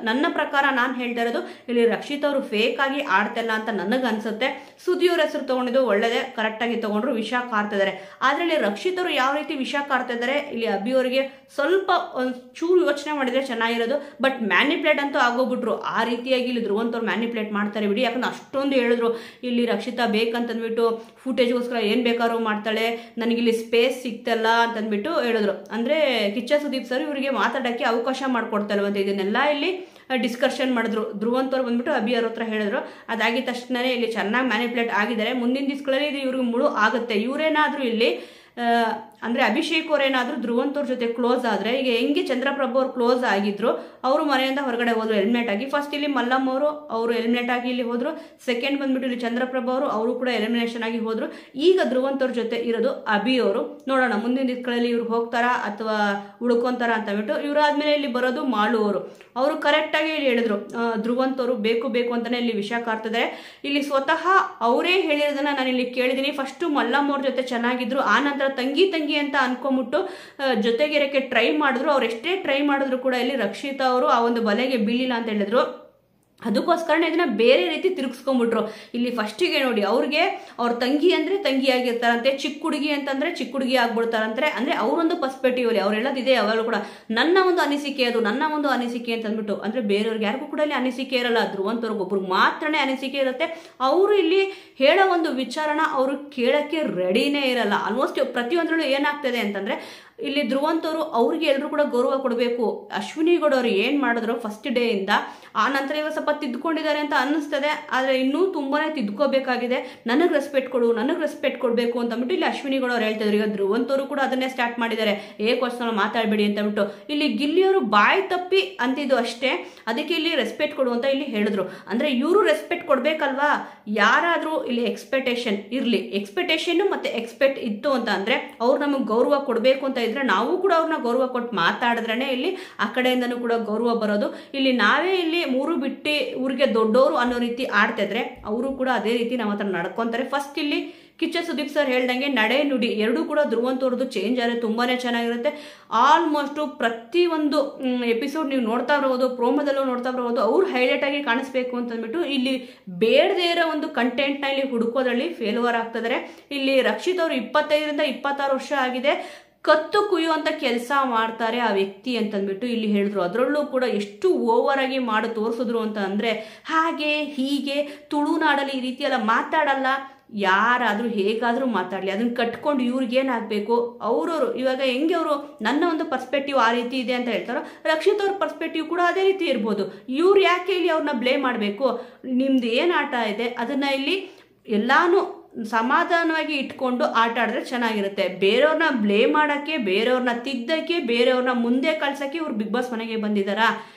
ನನ್ನ ಪ್ರಕಾರ ನಾನು ಹೇಳ್ತಾ ಇರೋದು, ಇಲ್ಲಿ ರಕ್ಷಿತ್ ಅವರು ಫೇಕ್ ಆಗಿ ಆಡ್ತಾ ಇಲ್ಲ ಅಂತ ನನಗೆ ಅನ್ಸುತ್ತೆ. ಸುದಿ ಅವ್ರ ಹೆಸರು ತಗೊಂಡಿದ್ದು ಒಳ್ಳೇದೇ, ಕರೆಕ್ಟ್ ಆಗಿ ತಗೊಂಡ್ರು. ವಿಷ ಕಾರ್ತಾ ಇದಾರೆ. ಆದ್ರೆ ಇಲ್ಲಿ ರಕ್ಷಿತ್ ಅವರು ಯಾವ ರೀತಿ ವಿಷ ಕಾರ್ತಾ ಇದಾರೆ, ಇಲ್ಲಿ ಅಭಿ ಅವರಿಗೆ ಸ್ವಲ್ಪ ಚೂರು ಯೋಚನೆ ಮಾಡಿದ್ರೆ ಚೆನ್ನಾಗಿರೋದು. ಬಟ್ ಮ್ಯಾನಿಪ್ಯುಲೇಟ್ ಅಂತೂ ಆಗೋಗ್ಬಿಟ್ರು. ಆ ರೀತಿಯಾಗಿ ಇಲ್ಲಿ ಧ್ರುವಂತ್ ಅವ್ರು ಮ್ಯಾನಿಪ್ಯುಲೇಟ್ ಮಾಡ್ತಾರೆ ಬಿಡಿ. ಯಾಕಂದ್ರೆ ಅಷ್ಟೊಂದು ಹೇಳಿದ್ರು, ಇಲ್ಲಿ ರಕ್ಷಿತಾ ಬೇಕಂತಂದ್ಬಿಟ್ಟು ಫುಟೇಜ್ಗೋಸ್ಕರ ಏನ್ ಬೇಕಾದ್ರೂ ಮಾಡ್ತಾಳೆ, ನನಗಿಲ್ಲಿ ಸ್ಪೇಸ್ ಸಿಗ್ತಲ್ಲ ಅಂತಂದ್ಬಿಟ್ಟು ಹೇಳಿದ್ರು. ಅಂದ್ರೆ ಕಿಚ್ಚ ಸುದೀಪ್ ಸರ್ ಇವರಿಗೆ ಮಾತಾಡಕ್ಕೆ ಅವಕಾಶ ಮಾಡ್ಕೊಡ್ತಲ್ವಂತೆ. ಇದನ್ನೆಲ್ಲ ಇಲ್ಲಿ ಡಿಸ್ಕಷನ್ ಮಾಡಿದ್ರು. ಧ್ರುವಂತ್ ಅವ್ರು ಬಂದ್ಬಿಟ್ಟು ಅಭಿ ಅವ್ರ ಹತ್ರ ಹೇಳಿದ್ರು. ಅದಾಗಿದ ತಕ್ಷಣನೇ ಇಲ್ಲಿ ಚೆನ್ನಾಗಿ ಮ್ಯಾನಿಪ್ಯುಲೇಟ್ ಆಗಿದ್ದಾರೆ. ಮುಂದಿನ ದಿವಸಗಳಲ್ಲಿ ಇದು ಇವ್ರಿಗೆ ಮುಳು ಆಗುತ್ತೆ. ಇವರೇನಾದ್ರೂ ಇಲ್ಲಿ ಅಂದ್ರೆ ಅಭಿಷೇಕ್ ಅವ್ರೇನಾದ್ರೂ ಧ್ರುವಂತ್ ಅವ್ರ ಜೊತೆ ಕ್ಲೋಸ್ ಆದ್ರೆ, ಈಗ ಹೆಂಗೆ ಚಂದ್ರಪ್ರಭು ಅವ್ರು ಕ್ಲೋಸ್ ಆಗಿದ್ರು, ಅವರು ಮನೆಯಿಂದ ಹೊರಗಡೆ ಹೋದ್ರು ಎಲಿಮಿನೇಟ್ ಆಗಿ. ಫಸ್ಟ್ ಇಲ್ಲಿ ಮಲ್ಲಮ್ಮ ಅವರು ಎಲಿಮಿನೇಟ್ ಆಗಿ ಇಲ್ಲಿ ಹೋದ್ರು. ಸೆಕೆಂಡ್ ಬಂದ್ಬಿಟ್ಟು ಇಲ್ಲಿ ಚಂದ್ರಪ್ರಭು ಅವರು ಕೂಡ ಎಲಿಮಿನೇಷನ್ ಆಗಿ ಹೋದ್ರು. ಈಗ ಧ್ರುವಂತ್ ಅವ್ರ ಜೊತೆ ಇರೋದು ಅಭಿ ಅವರು. ನೋಡೋಣ ಮುಂದಿನ ದಿನಗಳಲ್ಲಿ ಇವ್ರು ಹೋಗ್ತಾರಾ ಅಥವಾ ಉಳ್ಕೊಂತಾರ ಅಂತ ಅಂದ್ಬಿಟ್ಟು. ಇವರಾದ್ಮೇಲೆ ಇಲ್ಲಿ ಬರೋದು ಮಾಳು ಅವರು ಕರೆಕ್ಟ್ ಆಗಿ ಇಲ್ಲಿ ಹೇಳಿದ್ರು, ಧ್ರುವಂತ್ ಅವರು ಬೇಕು ಅಂತಾನೆ ಇಲ್ಲಿ ವಿಷ ಕಾರ್ತಿದ್ದಾರೆ. ಇಲ್ಲಿ ಸ್ವತಃ ಅವರೇ ಹೇಳಿರೋದನ್ನ ನಾನು ಇಲ್ಲಿ ಕೇಳಿದೀನಿ. ಫಸ್ಟ್ ಮಲ್ಲಮ್ಮ ಅವ್ರ ಜೊತೆ ಚೆನ್ನಾಗಿದ್ರು, ಆ ನಂತರ ತಂಗಿ ಅಂತ ಅನ್ಕೊಂಡ್ಬಿಟ್ಟು ಜೊತೆಗಿರಕ್ಕೆ ಟ್ರೈ ಮಾಡಿದ್ರು. ಅವ್ರು ಎಷ್ಟೇ ಟ್ರೈ ಮಾಡಿದ್ರು ಕೂಡ ಇಲ್ಲಿ ರಕ್ಷಿತಾ ಅವರು ಆ ಒಂದು ಬಲೆಗೆ ಬೀಳಿಲ್ಲ ಅಂತ ಹೇಳಿದ್ರು. ಅದಕ್ಕೋಸ್ಕರ ಇದನ್ನ ಬೇರೆ ರೀತಿ ತಿರುಗಿಸ್ಕೊಂಡ್ಬಿಟ್ರು. ಇಲ್ಲಿ ಫಸ್ಟಿಗೆ ನೋಡಿ, ಅವ್ರಿಗೆ ಅವ್ರ ತಂಗಿ ಅಂದ್ರೆ ತಂಗಿ ಆಗಿರ್ತಾರಂತೆ, ಚಿಕ್ಕ ಹುಡುಗಿ ಅಂತಂದ್ರೆ ಚಿಕ್ಕ ಹುಡುಗಿ ಆಗ್ಬಿಡ್ತಾರಂತೆ. ಅಂದ್ರೆ ಅವರೊಂದು ಪರ್ಸ್ಪೆಕ್ಟಿವ್ ಅಲ್ಲಿ ಅವ್ರು ಹೇಳೋದಿದೆ ಯಾವಾಗಲೂ ಕೂಡ, ನನ್ನ ಒಂದು ಅನಿಸಿಕೆ ಅದು, ನನ್ನ ಒಂದು ಅನಿಸಿಕೆ ಅಂತ ಅಂದ್ಬಿಟ್ಟು. ಅಂದ್ರೆ ಬೇರೆಯವ್ರಿಗೆ ಯಾರಿಗೂ ಕೂಡ ಇಲ್ಲಿ ಅನಿಸಿಕೆ ಇರಲ್ಲ, ಧ್ರುವಂತ್ ಅವ್ರಿಗೊಬ್ರಿಗೆ ಮಾತ್ರನೇ ಅನಿಸಿಕೆ ಇರುತ್ತೆ. ಅವರು ಇಲ್ಲಿ ಹೇಳೋ ಒಂದು ವಿಚಾರನ ಅವರು ಕೇಳಕ್ಕೆ ರೆಡಿನೇ ಇರಲ್ಲ. ಆಲ್ಮೋಸ್ಟ್ ಪ್ರತಿಯೊಂದರಲ್ಲೂ ಏನಾಗ್ತದೆ ಅಂತಂದ್ರೆ, ಇಲ್ಲಿ ಧ್ರುವಂತ್ ಅವರು ಅವ್ರಿಗೆ ಎಲ್ಲರೂ ಕೂಡ ಗೌರವ ಕೊಡಬೇಕು. ಅಶ್ವಿನಿ ಗೌಡ ಅವರು ಏನ್ ಮಾಡಿದ್ರು ಫಸ್ಟ್ ಡೇ ಇಂದ, ಆ ನಂತರ ಇವಾಗ ಸ್ವಲ್ಪ ತಿದ್ಕೊಂಡಿದ್ದಾರೆ ಅಂತ ಅನ್ನಿಸ್ತದೆ. ಆದ್ರೆ ಇನ್ನೂ ತುಂಬಾನೇ ತಿದ್ಕೋಬೇಕಾಗಿದೆ. ನನಗ್ ರೆಸ್ಪೆಕ್ಟ್ ಕೊಡಬೇಕು ಅಂತ ಅಂದ್ಬಿಟ್ಟು ಇಲ್ಲಿ ಅಶ್ವಿನಿ ಗೌಡ ಅವ್ರು ಹೇಳ್ತಿದ್ರು. ಈಗ ಧ್ರುವಂತ್ ಅವರು ಕೂಡ ಅದನ್ನೇ ಸ್ಟಾರ್ಟ್ ಮಾಡಿದ್ದಾರೆ, ಕ್ವಶನ್ ಮಾತಾಡ್ಬೇಡಿ ಅಂತ ಅಂದ್ಬಿಟ್ಟು. ಇಲ್ಲಿ ಗಿಲ್ಲಿಯವರು ಬಾಯಿ ತಪ್ಪಿ ಅಂತಿದ್ದು ಅಷ್ಟೇ, ಅದಕ್ಕೆ ಇಲ್ಲಿ ರೆಸ್ಪೆಕ್ಟ್ ಕೊಡು ಅಂತ ಇಲ್ಲಿ ಹೇಳಿದ್ರು. ಅಂದ್ರೆ ಇವರು ರೆಸ್ಪೆಕ್ಟ್ ಕೊಡ್ಬೇಕಲ್ವಾ. ಯಾರಾದ್ರೂ ಇಲ್ಲಿ ಎಕ್ಸ್ಪೆಕ್ಟೇಷನ್ ಇರ್ಲಿ, ಎಕ್ಸ್ಪೆಕ್ಟೇಷನ್ ಮತ್ತೆ ಎಕ್ಸ್ಪೆಕ್ಟ್ ಇತ್ತು ಅಂತ ಅಂದ್ರೆ ಅವ್ರು ನಮಗೆ ಗೌರವ ಕೊಡಬೇಕು ಅಂತ ಇದ್ರೆ ನಾವು ಕೂಡ ಅವ್ರನ್ನ ಗೌರವ ಕೊಟ್ಟು ಮಾತಾಡಿದ್ರೇನೆ ಇಲ್ಲಿ ಆ ಕಡೆಯಿಂದನೂ ಕೂಡ ಗೌರವ ಬರೋದು. ಇಲ್ಲಿ ನಾವೇ ಇಲ್ಲಿ ಮೂರು ಬಿಟ್ಟು ಊರಿಗೆ ದೊಡ್ಡವರು ಅನ್ನೋ ರೀತಿ ಆಡ್ತಿದ್ರೆ ಅವರು ಕೂಡ ಅದೇ ರೀತಿ ನಮ್ಮ ಹತ್ರ ನಡ್ಕೊಂತಾರೆ. ಫಸ್ಟ್ ಇಲ್ಲಿ ಕಿಚ್ಚ ಸುದೀಪ್ ಸರ್ ಹೇಳ್ದಂಗೆ ನಡೆ ನುಡಿ ಎರಡೂ ಕೂಡ ಧ್ರುವಂತ್ ಅವ್ರದ್ದು ಚೇಂಜ್ ಆದರೆ ತುಂಬಾನೇ ಚೆನ್ನಾಗಿರುತ್ತೆ. ಆಲ್ಮೋಸ್ಟ್ ಪ್ರತಿ ಒಂದು ಎಪಿಸೋಡ್ ನೀವು ನೋಡ್ತಾ ಬರಬಹುದು, ಪ್ರೋಮೋದಲ್ಲೂ ನೋಡ್ತಾ ಬರಬಹುದು, ಅವ್ರು ಹೈಲೈಟ್ ಆಗಿ ಕಾಣಿಸ್ಬೇಕು ಅಂತ ಅಂದ್ಬಿಟ್ಟು ಇಲ್ಲಿ ಬೇಡದೇ ಇರೋ ಒಂದು ಕಂಟೆಂಟ್ ನ ಇಲ್ಲಿ ಹುಡುಕೋದ್ರಲ್ಲಿ ಫೇಲ್ಯೂರ್ ಆಗ್ತಿದ್ದಾರೆ. ಇಲ್ಲಿ ರಕ್ಷಿತ್ ಅವರು 25 ರಿಂದ 26 ವರ್ಷ ಆಗಿದೆ. ಕತ್ತು ಕುಯ್ಯುವಂತ ಕೆಲಸ ಮಾಡ್ತಾರೆ ಆ ವ್ಯಕ್ತಿ ಅಂತಂದ್ಬಿಟ್ಟು ಇಲ್ಲಿ ಹೇಳಿದ್ರು. ಅದರಲ್ಲೂ ಕೂಡ ಎಷ್ಟು ಓವರ್ ಆಗಿ ಮಾಡಿ ತೋರಿಸಿದ್ರು ಅಂತ ಅಂದ್ರೆ, ಹಾಗೆ ಹೀಗೆ ತುಳುನಾಡಲ್ಲಿ ಈ ರೀತಿ ಎಲ್ಲ ಮಾತಾಡಲ್ಲ, ಯಾರಾದ್ರೂ ಹೇಗಾದ್ರೂ ಮಾತಾಡ್ಲಿ, ಅದನ್ನ ಕಟ್ಕೊಂಡು ಇವ್ರಿಗೇನಾಗಬೇಕು, ಅವ್ರವ್ರು ಇವಾಗ ಹೆಂಗೆ ಅವರು ನನ್ನ ಒಂದು ಪರ್ಸ್ಪೆಕ್ಟಿವ್ ಆ ರೀತಿ ಇದೆ ಅಂತ ಹೇಳ್ತಾರೋ, ರಕ್ಷಿತ್ ಅವ್ರ ಪರ್ಸ್ಪೆಕ್ಟಿವ್ ಕೂಡ ಅದೇ ರೀತಿ ಇರ್ಬೋದು. ಇವ್ರು ಯಾಕೆ ಇಲ್ಲಿ ಅವ್ರನ್ನ ಬ್ಲೇಮ್ ಮಾಡಬೇಕು? ನಿಮ್ದು ಏನು ಆಟ ಇದೆ ಅದನ್ನ ಇಲ್ಲಿ ಎಲ್ಲಾನು ಸಮಾಧಾನವಾಗಿ ಇಟ್ಕೊಂಡು ಆಟ ಆಡಿದ್ರೆ ಚೆನ್ನಾಗಿರುತ್ತೆ. ಬೇರೆಯವ್ರನ್ನ ಬ್ಲೇಮ್ ಮಾಡೋಕ್ಕೆ, ಬೇರೆಯವ್ರನ್ನ ತಿದ್ದಕ್ಕೆ, ಬೇರೆಯವ್ರನ್ನ ಮುಂದೆ ಕಳ್ಸಕ್ಕೆ ಇವ್ರು ಬಿಗ್ ಬಾಸ್ ಮನೆಗೆ ಬಂದಿದ್ದಾರಾ?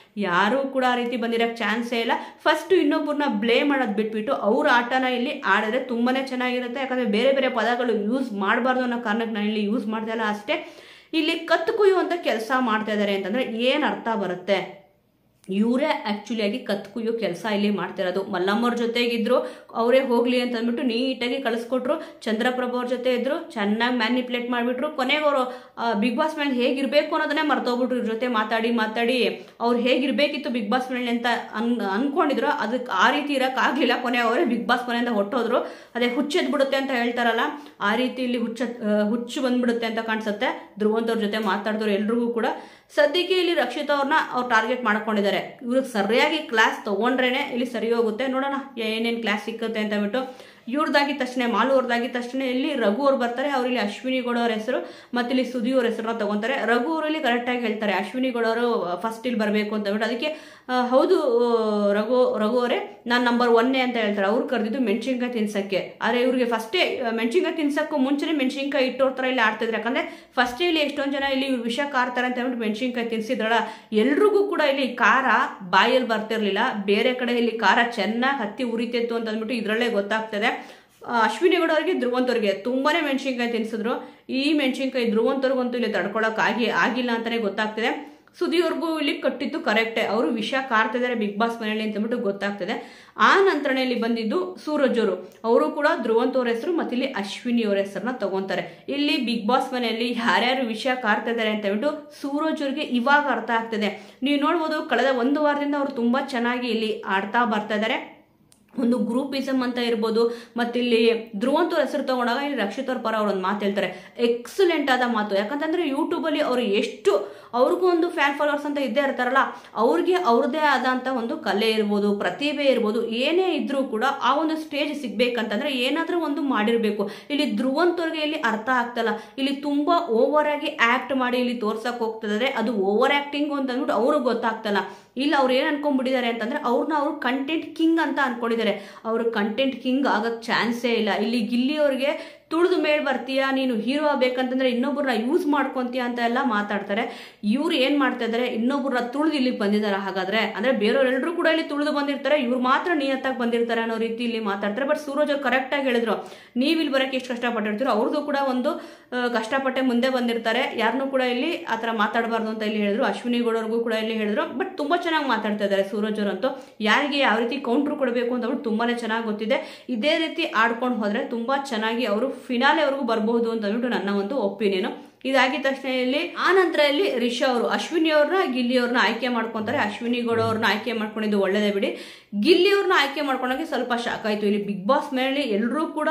ಯಾರೂ ಕೂಡ ಆ ರೀತಿ ಬಂದಿರೋಕ್ಕೆ ಚಾನ್ಸೇ ಇಲ್ಲ. ಫಸ್ಟ್ ಇನ್ನೊಬ್ಬರನ್ನ ಬ್ಲೇಮ್ ಮಾಡೋದು ಬಿಟ್ಬಿಟ್ಟು ಅವ್ರ ಆಟನ ಇಲ್ಲಿ ಆಡಿದ್ರೆ ತುಂಬಾನೇ ಚೆನ್ನಾಗಿರುತ್ತೆ. ಯಾಕಂದ್ರೆ ಬೇರೆ ಬೇರೆ ಪದಗಳು ಯೂಸ್ ಮಾಡಬಾರ್ದು ಅನ್ನೋ ಕಾರಣಕ್ಕೆ ನಾನು ಇಲ್ಲಿ ಯೂಸ್ ಮಾಡ್ತಾ ಇಲ್ಲ ಅಷ್ಟೇ. ಇಲ್ಲಿ ಕತ್ತು ಕುಯ್ಯುವಂತ ಕೆಲಸ ಮಾಡ್ತಾ ಇದ್ದಾರೆ ಅಂತಂದ್ರೆ ಏನ್ ಅರ್ಥ ಬರುತ್ತೆ? ಇವರೇ ಆಕ್ಚುಲಿ ಆಗಿ ಕತ್ ಕುಯ್ಯೋ ಕೆಲಸ ಇಲ್ಲಿ ಮಾಡ್ತಿರೋದು. ಮಲ್ಲಮ್ಮವ್ರ ಜೊತೆಗಿದ್ರು, ಅವರೇ ಹೋಗ್ಲಿ ಅಂತ ಅಂದ್ಬಿಟ್ಟು ನೀಟಾಗಿ ಕಳಿಸ್ಕೊಟ್ರು. ಚಂದ್ರಪ್ರಭು ಅವ್ರ ಜೊತೆ ಇದ್ರು, ಚೆನ್ನಾಗಿ ಮ್ಯಾನಿಪ್ಯುಲೇಟ್ ಮಾಡಿಬಿಟ್ರು. ಕೊನೆಗೆ ಅವರು ಬಿಗ್ ಬಾಸ್ ಮೇಲೆ ಹೇಗಿರ್ಬೇಕು ಅನ್ನೋದನ್ನೇ ಮರ್ತೋಗ್ಬಿಟ್ರು. ಇವ್ರ ಜೊತೆ ಮಾತಾಡಿ ಮಾತಾಡಿ ಅವ್ರು ಹೇಗಿರ್ಬೇಕಿತ್ತು ಬಿಗ್ ಬಾಸ್ ಮೇಲೆ ಅಂತ ಅನ್ಕೊಂಡಿದ್ರು. ಅದಕ್ಕೆ ಆ ರೀತಿ ಇರೋಕ್ಕಾಗಲಿಲ್ಲ. ಕೊನೆಗೆ ಅವರೇ ಬಿಗ್ ಬಾಸ್ ಮನೆಯಿಂದ ಹೊಟ್ಟೋದ್ರು. ಅದೇ ಹುಚ್ಚೆದ್ ಬಿಡುತ್ತೆ ಅಂತ ಹೇಳ್ತಾರಲ್ಲ, ಆ ರೀತಿ ಇಲ್ಲಿ ಹುಚ್ಚು ಬಂದ್ಬಿಡುತ್ತೆ ಅಂತ ಕಾಣಿಸುತ್ತೆ. ಧ್ರುವಂತವ್ರ ಜೊತೆ ಮಾತಾಡಿದ್ರು ಎಲ್ರಿಗೂ ಕೂಡ. ಸದ್ಯಕ್ಕೆ ಇಲ್ಲಿ ರಕ್ಷಿತ್ ಅವ್ರನ್ನ ಅವ್ರು ಟಾರ್ಗೆಟ್ ಮಾಡ್ಕೊಂಡಿದ್ದಾರೆ. ಇವ್ರಿಗೆ ಸರಿಯಾಗಿ ಕ್ಲಾಸ್ ತಗೊಂಡ್ರೇನೆ ಇಲ್ಲಿ ಸರಿ ಹೋಗುತ್ತೆ. ನೋಡೋಣ ಏನೇನು ಕ್ಲಾಸ್ ಸಿಕ್ಕುತ್ತೆ ಅಂತ ಬಿಟ್ಟು. ಇವ್ರದ್ದಾಗಿದ್ದ ತಕ್ಷಣ, ಮಾಲು ಅವ್ರದ್ದಾಗಿದ್ದ ತಕ್ಷಣ ಇಲ್ಲಿ ರಘು ಅವ್ರು ಬರ್ತಾರೆ. ಅವ್ರು ಇಲ್ಲಿ ಅಶ್ವಿನಿ ಗೌಡ ಅವ್ರ ಹೆಸರು ಮತ್ತೆ ಇಲ್ಲಿ ಸುದಿ ಅವ್ರ ಹೆಸರನ್ನ ತಗೊಂತಾರೆ. ರಘು ಅವರು ಇಲ್ಲಿ ಕರೆಕ್ಟಾಗಿ ಹೇಳ್ತಾರೆ, ಅಶ್ವಿನಿ ಗೌಡ ಅವರು ಫಸ್ಟ್ ಇಲ್ಲಿ ಬರಬೇಕು ಅಂತ ಬಿಟ್ಟು. ಅದಕ್ಕೆ ಹೌದು ರಘು ಅವರೇ ನಾನು ನಂಬರ್ 1 ಅಂತ ಹೇಳ್ತಾರೆ. ಅವ್ರು ಕರೆದಿದ್ದು ಮೆಣಸಿನ್ಕಾಯಿ ತಿನ್ಸಕ್ಕೆ. ಆದರೆ ಇವ್ರಿಗೆ ಫಸ್ಟೇ ಮೆಣಸಿನ್ಕಾಯಿ ತಿನ್ಸಕ್ಕೂ ಮುಂಚೆನೆ ಮೆಣಸಿನ್ಕಾಯಿ ಇಟ್ಟೋರ್ ಥರ ಇಲ್ಲಿ ಆಡ್ತಿದ್ರು. ಯಾಕಂದ್ರೆ ಫಸ್ಟೇ ಇಲ್ಲಿ ಎಷ್ಟೊಂದು ಜನ ಇಲ್ಲಿ ಇವ್ರು ವಿಷ ಕಾರ್ತಾರೆ ಅಂತ ಹೇಳ್ಬಿಟ್ಟು ಮೆಣಸಿನ್ಕಾಯಿ ತಿನ್ಸಿದ್ರಲ್ಲ, ಎಲ್ರಿಗೂ ಕೂಡ ಇಲ್ಲಿ ಖಾರ ಬಾಯಲ್ಲಿ ಬರ್ತಿರ್ಲಿಲ್ಲ. ಬೇರೆ ಕಡೆ ಇಲ್ಲಿ ಖಾರ ಚೆನ್ನಾಗಿ ಹತ್ತಿ ಉರಿತಿತ್ತು ಅಂತ ಅಂದ್ಬಿಟ್ಟು ಇದ್ರಲ್ಲೇ ಗೊತ್ತಾಗ್ತದೆ. ಅಶ್ವಿನಿ ಗೌಡ ಅವರಿಗೆ, ಧ್ರುವಂತವ್ರಿಗೆ ತುಂಬಾನೇ ಮೆಣಸಿನ್ಕಾಯಿ ತಿನ್ಸಿದ್ರು. ಈ ಮೆಣಸಿನ್ಕಾಯಿ ಧ್ರುವಂತವ್ರಿಗಂತೂ ಇಲ್ಲಿ ತಡ್ಕೊಳಕ್ ಆಗಿಲ್ಲ ಅಂತಾನೆ ಗೊತ್ತಾಗ್ತದೆ. ಸುದಿಯವ್ರಿಗೂ ಇಲ್ಲಿ ಕಟ್ಟಿದ್ದು ಕರೆಕ್ಟೇ, ಅವರು ವಿಷ ಕಾರ್ತಿದ್ದಾರೆ ಬಿಗ್ ಬಾಸ್ ಮನೆಯಲ್ಲಿ ಅಂತಂದ್ಬಿಟ್ಟು ಗೊತ್ತಾಗ್ತದೆ. ಆ ನಂತರನೇ ಇಲ್ಲಿ ಬಂದಿದ್ದು ಸೂರಜ್ ಅವರು ಕೂಡ ಧ್ರುವಂತ್ ಅವ್ರ ಹೆಸರು ಮತ್ತೆ ಇಲ್ಲಿ ಅಶ್ವಿನಿ ಅವ್ರ ಹೆಸರನ್ನ ತಗೊಂತಾರೆ. ಇಲ್ಲಿ ಬಿಗ್ ಬಾಸ್ ಮನೆಯಲ್ಲಿ ಯಾರ್ಯಾರು ವಿಷ ಕಾರ್ತಿದ್ದಾರೆ ಅಂತ ಹೇಳ್ಬಿಟ್ಟು ಸೂರಜ್ ಅವ್ರಿಗೆ ಇವಾಗ ಅರ್ಥ ಆಗ್ತದೆ. ನೀವು ನೋಡ್ಬೋದು, ಕಳೆದ 1 ವಾರದಿಂದ ಅವರು ತುಂಬಾ ಚೆನ್ನಾಗಿ ಇಲ್ಲಿ ಆಡ್ತಾ ಬರ್ತಾ ಇದ್ದಾರೆ. ಒಂದು ಗ್ರೂಪಿಸಮ್ ಅಂತ ಇರ್ಬೋದು. ಮತ್ತೆ ಇಲ್ಲಿ ಧ್ರುವಂತ್ ಅವ್ರ ಹೆಸರು ತಗೊಂಡಾಗ ಇಲ್ಲಿ ರಕ್ಷಿತ್ ಅವ್ರ ಪರ ಅವ್ರೊಂದು ಮಾತು ಹೇಳ್ತಾರೆ, ಎಕ್ಸಲೆಂಟ್ ಆದ ಮಾತು. ಯಾಕಂತಂದ್ರೆ ಯೂಟ್ಯೂಬಲ್ಲಿ ಅವರು ಎಷ್ಟು, ಅವ್ರಿಗೂ ಒಂದು ಫ್ಯಾನ್ ಫಾಲೋವರ್ಸ್ ಅಂತ ಇದ್ದೇ ಇರ್ತಾರಲ್ಲ, ಅವ್ರಿಗೆ ಅವ್ರದೇ ಆದಂತ ಒಂದು ಕಲೆ ಇರ್ಬೋದು, ಪ್ರತಿಭೆ ಇರ್ಬೋದು, ಏನೇ ಇದ್ರೂ ಕೂಡ ಆ ಒಂದು ಸ್ಟೇಜ್ ಸಿಗ್ಬೇಕಂತಂದ್ರೆ ಏನಾದ್ರೂ ಒಂದು ಮಾಡಿರ್ಬೇಕು. ಇಲ್ಲಿ ಧ್ರುವಂತ್ ಅವ್ರಿಗೆ ಇಲ್ಲಿ ಅರ್ಥ ಆಗ್ತಲ್ಲ. ಇಲ್ಲಿ ತುಂಬಾ ಓವರ್ ಆಗಿ ಆಕ್ಟ್ ಮಾಡಿ ಇಲ್ಲಿ ತೋರ್ಸಕ್ ಹೋಗ್ತಿದ್ದಾರೆ. ಅದು ಓವರ್ ಆಕ್ಟಿಂಗ್ ಅಂತ ಅಂದ್ಬಿಟ್ಟು ಅವ್ರಿಗೆ ಗೊತ್ತಾಗ್ತಲ್ಲ. ಇಲ್ಲಿ ಅವ್ರು ಏನ್ ಅನ್ಕೊಂಡ್ಬಿಟ್ಟಿದ್ದಾರೆ ಅಂತಂದ್ರೆ ಅವ್ರನ್ನ ಅವ್ರು ಕಂಟೆಂಟ್ ಕಿಂಗ್ ಅಂತ ಅನ್ಕೊಂಡಿದ್ದಾರೆ. ಅವರು ಕಂಟೆಂಟ್ ಕಿಂಗ್ ಆಗಕ್ ಚಾನ್ಸೇ ಇಲ್ಲ. ಇಲ್ಲಿ ಗಿಲ್ಲಿ ಅವ್ರಿಗೆ ತುಳಿದು ಮೇಲ್ ಬರ್ತೀಯಾ, ನೀನು ಹೀರೋ ಆಗ್ಬೇಕಂತಂದ್ರೆ ಇನ್ನೊಬ್ಬರನ್ನ ಯೂಸ್ ಮಾಡ್ಕೊಂತೀಯ ಅಂತ ಎಲ್ಲ ಮಾತಾಡ್ತಾರೆ. ಇವ್ರು ಏನ್ ಮಾಡ್ತಾ ಇದಾರೆ, ಇನ್ನೊಬ್ಬರನ್ನ ತುಳಿದು ಇಲ್ಲಿ ಬಂದಿದ್ದಾರೆ. ಹಾಗಾದ್ರೆ ಅಂದ್ರೆ ಬೇರೆಯವರೆಲ್ಲರೂ ಕೂಡ ಇಲ್ಲಿ ತುಳಿದು ಬಂದಿರ್ತಾರೆ, ಇವ್ರು ಮಾತ್ರ ನಿಯತ್ತಾಗಿ ಬಂದಿರ್ತಾರೆ ಅನ್ನೋ ರೀತಿ ಇಲ್ಲಿ ಮಾತಾಡ್ತಾರೆ. ಬಟ್ ಸೂರಜ್ ಅವ್ರು ಕರೆಕ್ಟ್ ಆಗಿ ಹೇಳಿದ್ರು, ನೀವ್ ಇಲ್ಲಿ ಬರಕ್ಕೆ ಎಷ್ಟು ಕಷ್ಟಪಟ್ಟಿರ್ತೀರೋ ಅವ್ರದ್ದು ಕೂಡ ಒಂದು ಕಷ್ಟಪಟ್ಟೆ ಮುಂದೆ ಬಂದಿರ್ತಾರೆ. ಯಾರನ್ನೂ ಕೂಡ ಇಲ್ಲಿ ಆತರ ಮಾತಾಡಬಾರ್ದು ಅಂತ ಇಲ್ಲಿ ಹೇಳಿದ್ರು. ಅಶ್ವಿನಿ ಗೌಡ ಅವ್ರಿಗೂ ಕೂಡ ಇಲ್ಲಿ ಹೇಳಿದ್ರು. ಬಟ್ ತುಂಬಾ ಚೆನ್ನಾಗಿ ಮಾತಾಡ್ತಾ ಇದ್ದಾರೆ ಸೂರಜ್ ಅವರಂತೂ. ಯಾರಿಗೆ ಯಾವ ರೀತಿ ಕೌಂಟ್ರ್ ಕೊಡಬೇಕು ಅಂತ ತುಂಬಾನೇ ಚೆನ್ನಾಗಿ ಗೊತ್ತಿದೆ. ಇದೇ ರೀತಿ ಆಡ್ಕೊಂಡು ಹೋದ್ರೆ ತುಂಬಾ ಚೆನ್ನಾಗಿ ಅವರು ಫಿನಾಲೆ ಅವ್ರಿಗೂ ಬರಬಹುದು ಅಂತ ಅಂದ್ಬಿಟ್ಟು ನನ್ನ ಒಂದು ಒಪಿನಿಯನ್. ಇದಾಗಿದ ತಕ್ಷಣ ಇಲ್ಲಿ ಆ ನಂತರ ಇಲ್ಲಿ ರಿಷಾ ಅವರು ಅಶ್ವಿನಿ ಅವ್ರನ್ನ ಗಿಲ್ಲಿ ಅವ್ರನ್ನ ಆಯ್ಕೆ ಮಾಡ್ಕೊಂತಾರೆ. ಅಶ್ವಿನಿ ಗೌಡ ಅವ್ರನ್ನ ಆಯ್ಕೆ ಮಾಡ್ಕೊಂಡಿದ್ದು ಒಳ್ಳೇದೇ ಬಿಡಿ. ಗಿಲ್ಲಿ ಅವ್ರನ್ನ ಆಯ್ಕೆ ಮಾಡ್ಕೊಂಡಾಗೆ ಸ್ವಲ್ಪ ಶಾಕ್ ಆಯ್ತು. ಇಲ್ಲಿ ಬಿಗ್ ಬಾಸ್ ಮೇಲೆ ಎಲ್ಲರೂ ಕೂಡ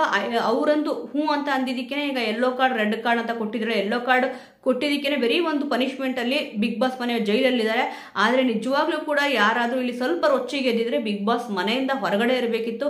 ಅವರಂದು ಹೂ ಅಂತ ಅಂದಿದ್ದಕ್ಕೇನೆ ಈಗ ಯೆಲ್ಲೋ ಕಾರ್ಡ್ ರೆಡ್ ಕಾರ್ಡ್ ಅಂತ ಕೊಟ್ಟಿದ್ರೆ, ಯೆಲ್ಲೋ ಕಾರ್ಡ್ ಕೊಟ್ಟಿದ್ದಕ್ಕೇನೆ ಬರೀ ಒಂದು ಪನಿಷ್ಮೆಂಟ್ ಅಲ್ಲಿ ಬಿಗ್ ಬಾಸ್ ಮನೆ ಜೈಲಲ್ಲಿದ್ದಾರೆ. ಆದ್ರೆ ನಿಜವಾಗ್ಲೂ ಕೂಡ ಯಾರಾದ್ರೂ ಇಲ್ಲಿ ಸ್ವಲ್ಪ ರೊಚ್ಚಿಗೆ ಎದ್ದಿದ್ರೆ ಬಿಗ್ ಬಾಸ್ ಮನೆಯಿಂದ ಹೊರಗಡೆ ಇರಬೇಕಿತ್ತು.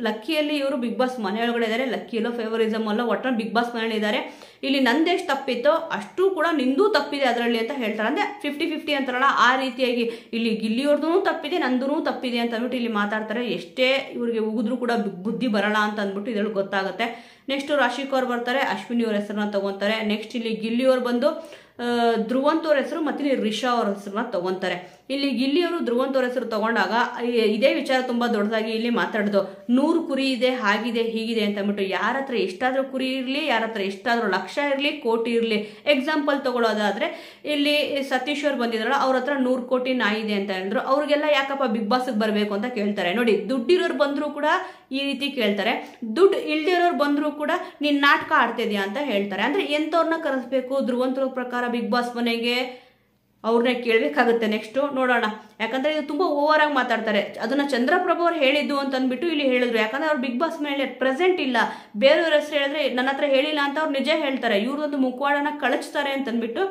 ಲಕ್ಕಿಯಲ್ಲಿ ಇವರು ಬಿಗ್ ಬಾಸ್ ಮನೆ ಒಳಗಡೆ ಇದ್ದಾರೆ. ಲಕ್ಕಿಯಲ್ಲೋ ಫೇವರಿಸಮ್ ಅಲ್ಲ, ಒಟ್ಟ ಬಿಗ್ ಬಾಸ್ ಮನೆಯಲ್ಲಿ ಇದ್ದಾರೆ. ಇಲ್ಲಿ ನಂದೆಷ್ಟು ತಪ್ಪಿತ್ತೋ ಅಷ್ಟು ಕೂಡ ನಿಂದೂ ತಪ್ಪಿದೆ ಅದರಲ್ಲಿ ಅಂತ ಹೇಳ್ತಾರೆ. ಅಂದ್ರೆ 50-50 ಅಂತಾರಲ್ಲ, ಆ ರೀತಿಯಾಗಿ ಇಲ್ಲಿ ಗಿಲ್ಲಿಯವ್ರದೂ ತಪ್ಪಿದೆ, ನಂದೂ ತಪ್ಪಿದೆ ಅಂತ ಅಂದ್ಬಿಟ್ಟು ಇಲ್ಲಿ ಮಾತಾಡ್ತಾರೆ. ಎಷ್ಟೇ ಇವ್ರಿಗೆ ಉಗಿದ್ರು ಕೂಡ ಬುದ್ಧಿ ಬರಲ್ಲ ಅಂತ ಅಂದ್ಬಿಟ್ಟು ಇದ್ರಲ್ಲಿ ಗೊತ್ತಾಗುತ್ತೆ. ನೆಕ್ಸ್ಟ್ ರಾಶಿಕ್ ಅವ್ರು ಬರ್ತಾರೆ, ಅಶ್ವಿನಿ ಅವ್ರ ಹೆಸರನ್ನ ತಗೊಂತಾರೆ. ನೆಕ್ಸ್ಟ್ ಇಲ್ಲಿ ಗಿಲ್ಲಿ ಅವ್ರು ಬಂದು ಧ್ರುವಂತ್ ಅವ್ರ ಹೆಸರು ಮತ್ತೆ ಇಲ್ಲಿ ರಿಷಾ ಅವ್ರ ಹೆಸರನ್ನ ತಗೊಂತಾರೆ. ಇಲ್ಲಿ ಗಿಲ್ಲಿ ಅವರು ಧ್ರುವಂತ್ ಅವ್ರ ಹೆಸರು ತಗೊಂಡಾಗ ಇದೇ ವಿಚಾರ ತುಂಬಾ ದೊಡ್ಡದಾಗಿ ಇಲ್ಲಿ ಮಾತಾಡ್ದು, 100 ಕುರಿ ಇದೆ, ಹಾಗಿದೆ ಹೀಗಿದೆ ಅಂತ ಅಂದ್ಬಿಟ್ಟು. ಯಾರ ಹತ್ರ ಎಷ್ಟಾದ್ರೂ ಕುರಿ ಇರ್ಲಿ, ಯಾರ ಹತ್ರ ಎಷ್ಟಾದ್ರೂ ಲಕ್ಷ ಇರ್ಲಿ, ಕೋಟಿ ಇರ್ಲಿ. ಎಕ್ಸಾಂಪಲ್ ತಗೊಳ್ಳೋದಾದ್ರೆ ಇಲ್ಲಿ ಸತೀಶ್ ಅವ್ರು ಬಂದಿದ್ರಲ್ಲ, ಅವ್ರ ಹತ್ರ 100 ಕೋಟಿ ನಾಯಿ ಇದೆ ಅಂತ ಹೇಳಿದ್ರು. ಅವ್ರಿಗೆಲ್ಲ ಯಾಕಪ್ಪ ಬಿಗ್ ಬಾಸ್ ಬರ್ಬೇಕು ಅಂತ ಕೇಳ್ತಾರೆ. ನೋಡಿ, ದುಡ್ಡಿರೋರು ಬಂದ್ರು ಕೂಡ ಈ ರೀತಿ ಕೇಳ್ತಾರೆ, ದುಡ್ಡು ಇಲ್ದಿರೋರು ಬಂದ್ರು ಕೂಡ ನೀನ್ ನಾಟಕ ಆಡ್ತಿದ್ಯಾ ಅಂತ ಹೇಳ್ತಾರೆ. ಅಂದ್ರೆ ಎಂತವ್ರನ್ನ ಕರೆಸ್ಬೇಕು ಧ್ರುವಂತರ ಪ್ರಕಾರ ಬಿಗ್ ಬಾಸ್ ಮನೆಗೆ, ಅವ್ರನ್ನೇ ಕೇಳಬೇಕಾಗುತ್ತೆ. ನೆಕ್ಸ್ಟ್ ನೋಡೋಣ. ಯಾಕಂದ್ರೆ ಇದು ತುಂಬಾ ಓವರ್ ಆಗಿ ಮಾತಾಡ್ತಾರೆ. ಅದನ್ನ ಚಂದ್ರಪ್ರಭು ಅವ್ರು ಹೇಳಿದ್ದು ಅಂತ ಅಂದ್ಬಿಟ್ಟು ಇಲ್ಲಿ ಹೇಳಿದ್ರು. ಯಾಕಂದ್ರೆ ಅವ್ರು ಬಿಗ್ ಬಾಸ್ ಮೇಲೆ ಪ್ರೆಸೆಂಟ್ ಇಲ್ಲ, ಬೇರೆಯವ್ರ ಹೆಸರು ಹೇಳಿದ್ರೆ ನನ್ನ ಹತ್ರ ಹೇಳಿಲ್ಲ ಅಂತ ಅವ್ರು ನಿಜ ಹೇಳ್ತಾರೆ. ಇವ್ರು ಒಂದು ಮುಖವಾಡನ ಕಳಚ್ತಾರೆ ಅಂತ ಅಂದ್ಬಿಟ್ಟು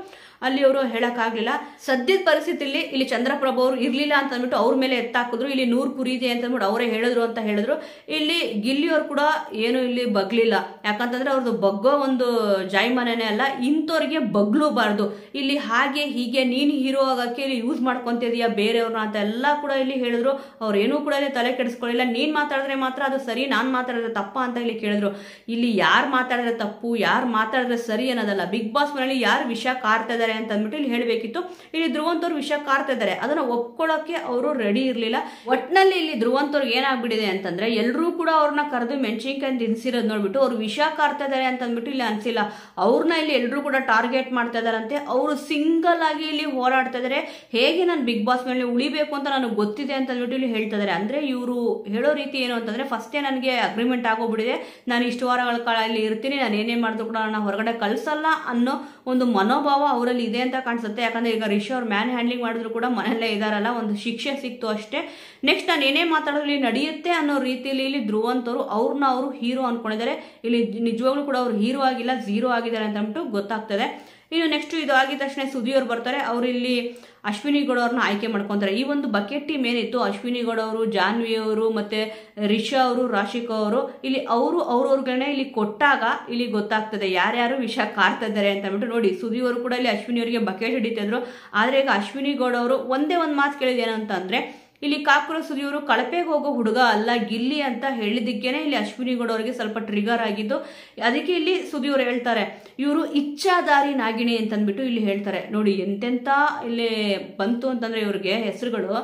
ಅಲ್ಲಿ ಅವರು ಹೇಳಕ್ಕಾಗ್ಲಿಲ್ಲ. ಸದ್ಯದ ಪರಿಸ್ಥಿತಿಯಲ್ಲಿ ಇಲ್ಲಿ ಚಂದ್ರಪ್ರಭು ಅವರು ಇರ್ಲಿಲ್ಲ ಅಂತ ಅಂದ್ಬಿಟ್ಟು ಅವ್ರ ಮೇಲೆ ಎತ್ತಾಕಿದ್ರು. ಇಲ್ಲಿ 100 ಕುರಿ ಇದೆ ಅಂತ ಅಂದ್ಬಿಟ್ಟು ಅವರೇ ಹೇಳಿದ್ರು ಅಂತ ಹೇಳಿದ್ರು. ಇಲ್ಲಿ ಗಿಲ್ಲಿಯವ್ರು ಕೂಡ ಏನು ಇಲ್ಲಿ ಬಗ್ಲಿಲ್ಲ. ಯಾಕಂತಂದ್ರೆ ಅವ್ರದ್ದು ಬಗ್ಗೋ ಒಂದು ಜಾಯ್ಮನೆನೇ ಅಲ್ಲ, ಇಂಥವ್ರಿಗೆ ಬಗ್ಲೂಬಾರ್ದು. ಇಲ್ಲಿ ಹಾಗೆ ಹೀಗೆ ನೀನು ಹೀರೋ ಆಗಕ್ಕೆ ಇಲ್ಲಿ ಯೂಸ್ ಮಾಡ್ಕೊಂತಿದೀಯಾ ಬೇರೆಯವ್ರನ್ನ ಅಂತ ಎಲ್ಲ ಕೂಡ ಇಲ್ಲಿ ಹೇಳಿದ್ರು. ಅವ್ರೇನೂ ಕೂಡ ಇಲ್ಲಿ ತಲೆ ಕೆಡಿಸ್ಕೊಳ್ಳಿಲ್ಲ. ನೀನ್ ಮಾತಾಡಿದ್ರೆ ಮಾತ್ರ ಅದು ಸರಿ, ನಾನ್ ಮಾತಾಡಿದ್ರೆ ತಪ್ಪ ಅಂತ ಇಲ್ಲಿ ಕೇಳಿದ್ರು. ಇಲ್ಲಿ ಯಾರು ಮಾತಾಡಿದ್ರೆ ತಪ್ಪು, ಯಾರು ಮಾತಾಡಿದ್ರೆ ಸರಿ ಅನ್ನೋದಲ್ಲ. ಬಿಗ್ ಬಾಸ್ ಮನೆಯಲ್ಲಿ ಯಾರು ವಿಷ ಕಾರ್ತಾ ಇದಾರೆ ಅಂತ ಅಂದ್ಬಿಟ್ಟು ಇಲ್ಲಿ ಹೇಳ್ಬೇಕಿತ್ತು. ಇಲ್ಲಿ ಧ್ರುವಂತವ್ರು ವಿಷಯ ಕಾರ್ತಾ ಇದ್ದಾರೆ, ಅದನ್ನ ಒಪ್ಕೊಳ್ಳೋಕೆ ಅವರು ರೆಡಿ ಇರ್ಲಿಲ್ಲ. ಒಟ್ನಲ್ಲಿ ಇಲ್ಲಿ ಧ್ರುವಂತವ್ರಿಗೆ ಏನಾಗ್ಬಿಟ್ಟಿದೆ ಅಂತಂದ್ರೆ ಎಲ್ಲರೂ ಕೂಡ ಅವ್ರನ್ನ ಕರೆದು ಮೆಣಸಿನ್ಕಾಯಿ ತಿನ್ಸಿರೋದು ನೋಡ್ಬಿಟ್ಟು ಅವ್ರು ವಿಷ ಕಾರ್ತಾ ಇದಾರೆ ಅಂತ ಅಂದ್ಬಿಟ್ಟು ಇಲ್ಲಿ ಅನ್ಸಿಲ್ಲ. ಅವ್ರನ್ನ ಇಲ್ಲಿ ಎಲ್ಲರೂ ಕೂಡ ಟಾರ್ಗೆಟ್ ಮಾಡ್ತಾ ಇದಾರಂತೆ. ಅವರು ಸಿಂಗಲ್ ಆಗಿ ಇಲ್ಲಿ ಹೋರಾಡ್ತಾ ಇದಾರೆ. ಹೇಗೆ ನಾನು ಬಿಗ್ ಬಾಸ್ ಮೇಲೆ ಉಳಿಬೇಕು ಅಂತ ನನಗೆ ಗೊತ್ತಿದೆ ಅಂತ ಅಂದ್ಬಿಟ್ಟು ಇಲ್ಲಿ ಹೇಳ್ತಾ ಇದಾರೆ. ಅಂದ್ರೆ ಇವರು ಹೇಳೋ ರೀತಿ ಏನು ಅಂತಂದ್ರೆ ಫಸ್ಟೇ ನನಗೆ ಅಗ್ರಿಮೆಂಟ್ ಆಗೋಗ್ಬಿಟ್ಟಿದೆ, ನಾನು ಇಷ್ಟು ವಾರಗಳ ಕಾಲ ಇಲ್ಲಿ ಇರ್ತೀನಿ, ನಾನು ಏನೇ ಮಾಡಿದ್ರು ಕೂಡ ನನ್ನ ಹೊರಗಡೆ ಕಳ್ಸಲ್ಲ ಅನ್ನೋ ಒಂದು ಮನೋಭಾವ ಅವರಲ್ಲಿ ಇದೆ ಅಂತ ಕಾಣಿಸುತ್ತೆ. ಯಾಕಂದ್ರೆ ಈಗ ರಿಷಿ ಅವ್ರು ಮ್ಯಾನ್ ಹ್ಯಾಂಡ್ಲಿಂಗ್ ಮಾಡಿದ್ರು ಕೂಡ ಮನೆಯಲ್ಲೇ ಇದಾರಲ್ಲ, ಒಂದು ಶಿಕ್ಷೆ ಸಿಕ್ತು ಅಷ್ಟೇ. ನೆಕ್ಸ್ಟ್ ನಾನು ಏನೇ ಮಾತಾಡೋದು ನಡೆಯುತ್ತೆ ಅನ್ನೋ ರೀತಿಯಲ್ಲಿ ಇಲ್ಲಿ ಧ್ರುವಂತವ್ರು ಅವ್ರನ್ನ ಅವರು ಹೀರೋ ಅನ್ಕೊಂಡಿದ್ದಾರೆ. ಇಲ್ಲಿ ನಿಜವಾಗ್ಲೂ ಕೂಡ ಅವ್ರು ಹೀರೋ ಆಗಿಲ್ಲ, ಝೀರೋ ಆಗಿದ್ದಾರೆ ಅಂತ ಅಂದ್ಬಿಟ್ಟು ಗೊತ್ತಾಗ್ತದೆ. ಇನ್ನು ನೆಕ್ಸ್ಟ್ ಇದು ಆಗಿದ ತಕ್ಷಣ ಸುದ್ದಿ ಅವ್ರು ಬರ್ತಾರೆ. ಅವರು ಇಲ್ಲಿ ಅಶ್ವಿನಿ ಗೌಡ ಅವ್ರನ್ನ ಆಯ್ಕೆ ಮಾಡ್ಕೊಂತಾರೆ. ಈ ಒಂದು ಬಕೆಟ್ ಟೀಮ್ ಏನಿತ್ತು, ಅಶ್ವಿನಿ ಗೌಡ ಅವರು, ಜಾನ್ವಿ ಅವರು, ಮತ್ತೆ ರಿಷಾ ಅವರು, ರಾಶಿಕಾ ಅವರು, ಇಲ್ಲಿ ಅವ್ರವ್ರಗಳನ್ನ ಇಲ್ಲಿ ಕೊಟ್ಟಾಗ ಇಲ್ಲಿ ಗೊತ್ತಾಗ್ತದೆ ಯಾರ್ಯಾರು ವಿಷ ಕಾರ್ತಾ ಇದ್ದಾರೆ ಅಂತ ಅಂದ್ಬಿಟ್ಟು. ನೋಡಿ ಸುದ್ದಿ ಅವರು ಕೂಡ ಇಲ್ಲಿ ಅಶ್ವಿನಿ ಅವರಿಗೆ ಬಕೆಟ್ ಹಿಡಿತಿದ್ರು. ಆದ್ರೆ ಈಗ ಅಶ್ವಿನಿ ಗೌಡ ಅವರು ಒಂದೇ ಒಂದು ಮಾತು ಕೇಳಿದೇನಂತ ಅಂದ್ರೆ ಇಲ್ಲಿ ಕಾಕುರ ಸುದಿಯವರು ಕಳಪೆಗೆ ಹೋಗೋ ಹುಡುಗ ಅಲ್ಲ ಗಿಲ್ಲಿ ಅಂತ ಹೇಳಿದ್ದಕ್ಕೇನೆ ಇಲ್ಲಿ ಅಶ್ವಿನಿ ಗೌಡ ಅವರಿಗೆ ಸ್ವಲ್ಪ ಟ್ರಿಗರ್ ಆಗಿದ್ದು. ಅದಕ್ಕೆ ಇಲ್ಲಿ ಸುದಿಯವರು ಹೇಳ್ತಾರೆ ಇವರು ಇಚ್ಛಾದಾರಿ ನಾಗಿಣಿ ಅಂತಂದ್ಬಿಟ್ಟು ಇಲ್ಲಿ ಹೇಳ್ತಾರೆ. ನೋಡಿ ಎಂತೆಂತ ಇಲ್ಲಿ ಬಂತು ಅಂತಂದ್ರೆ ಇವ್ರಿಗೆ ಹೆಸರುಗಳು.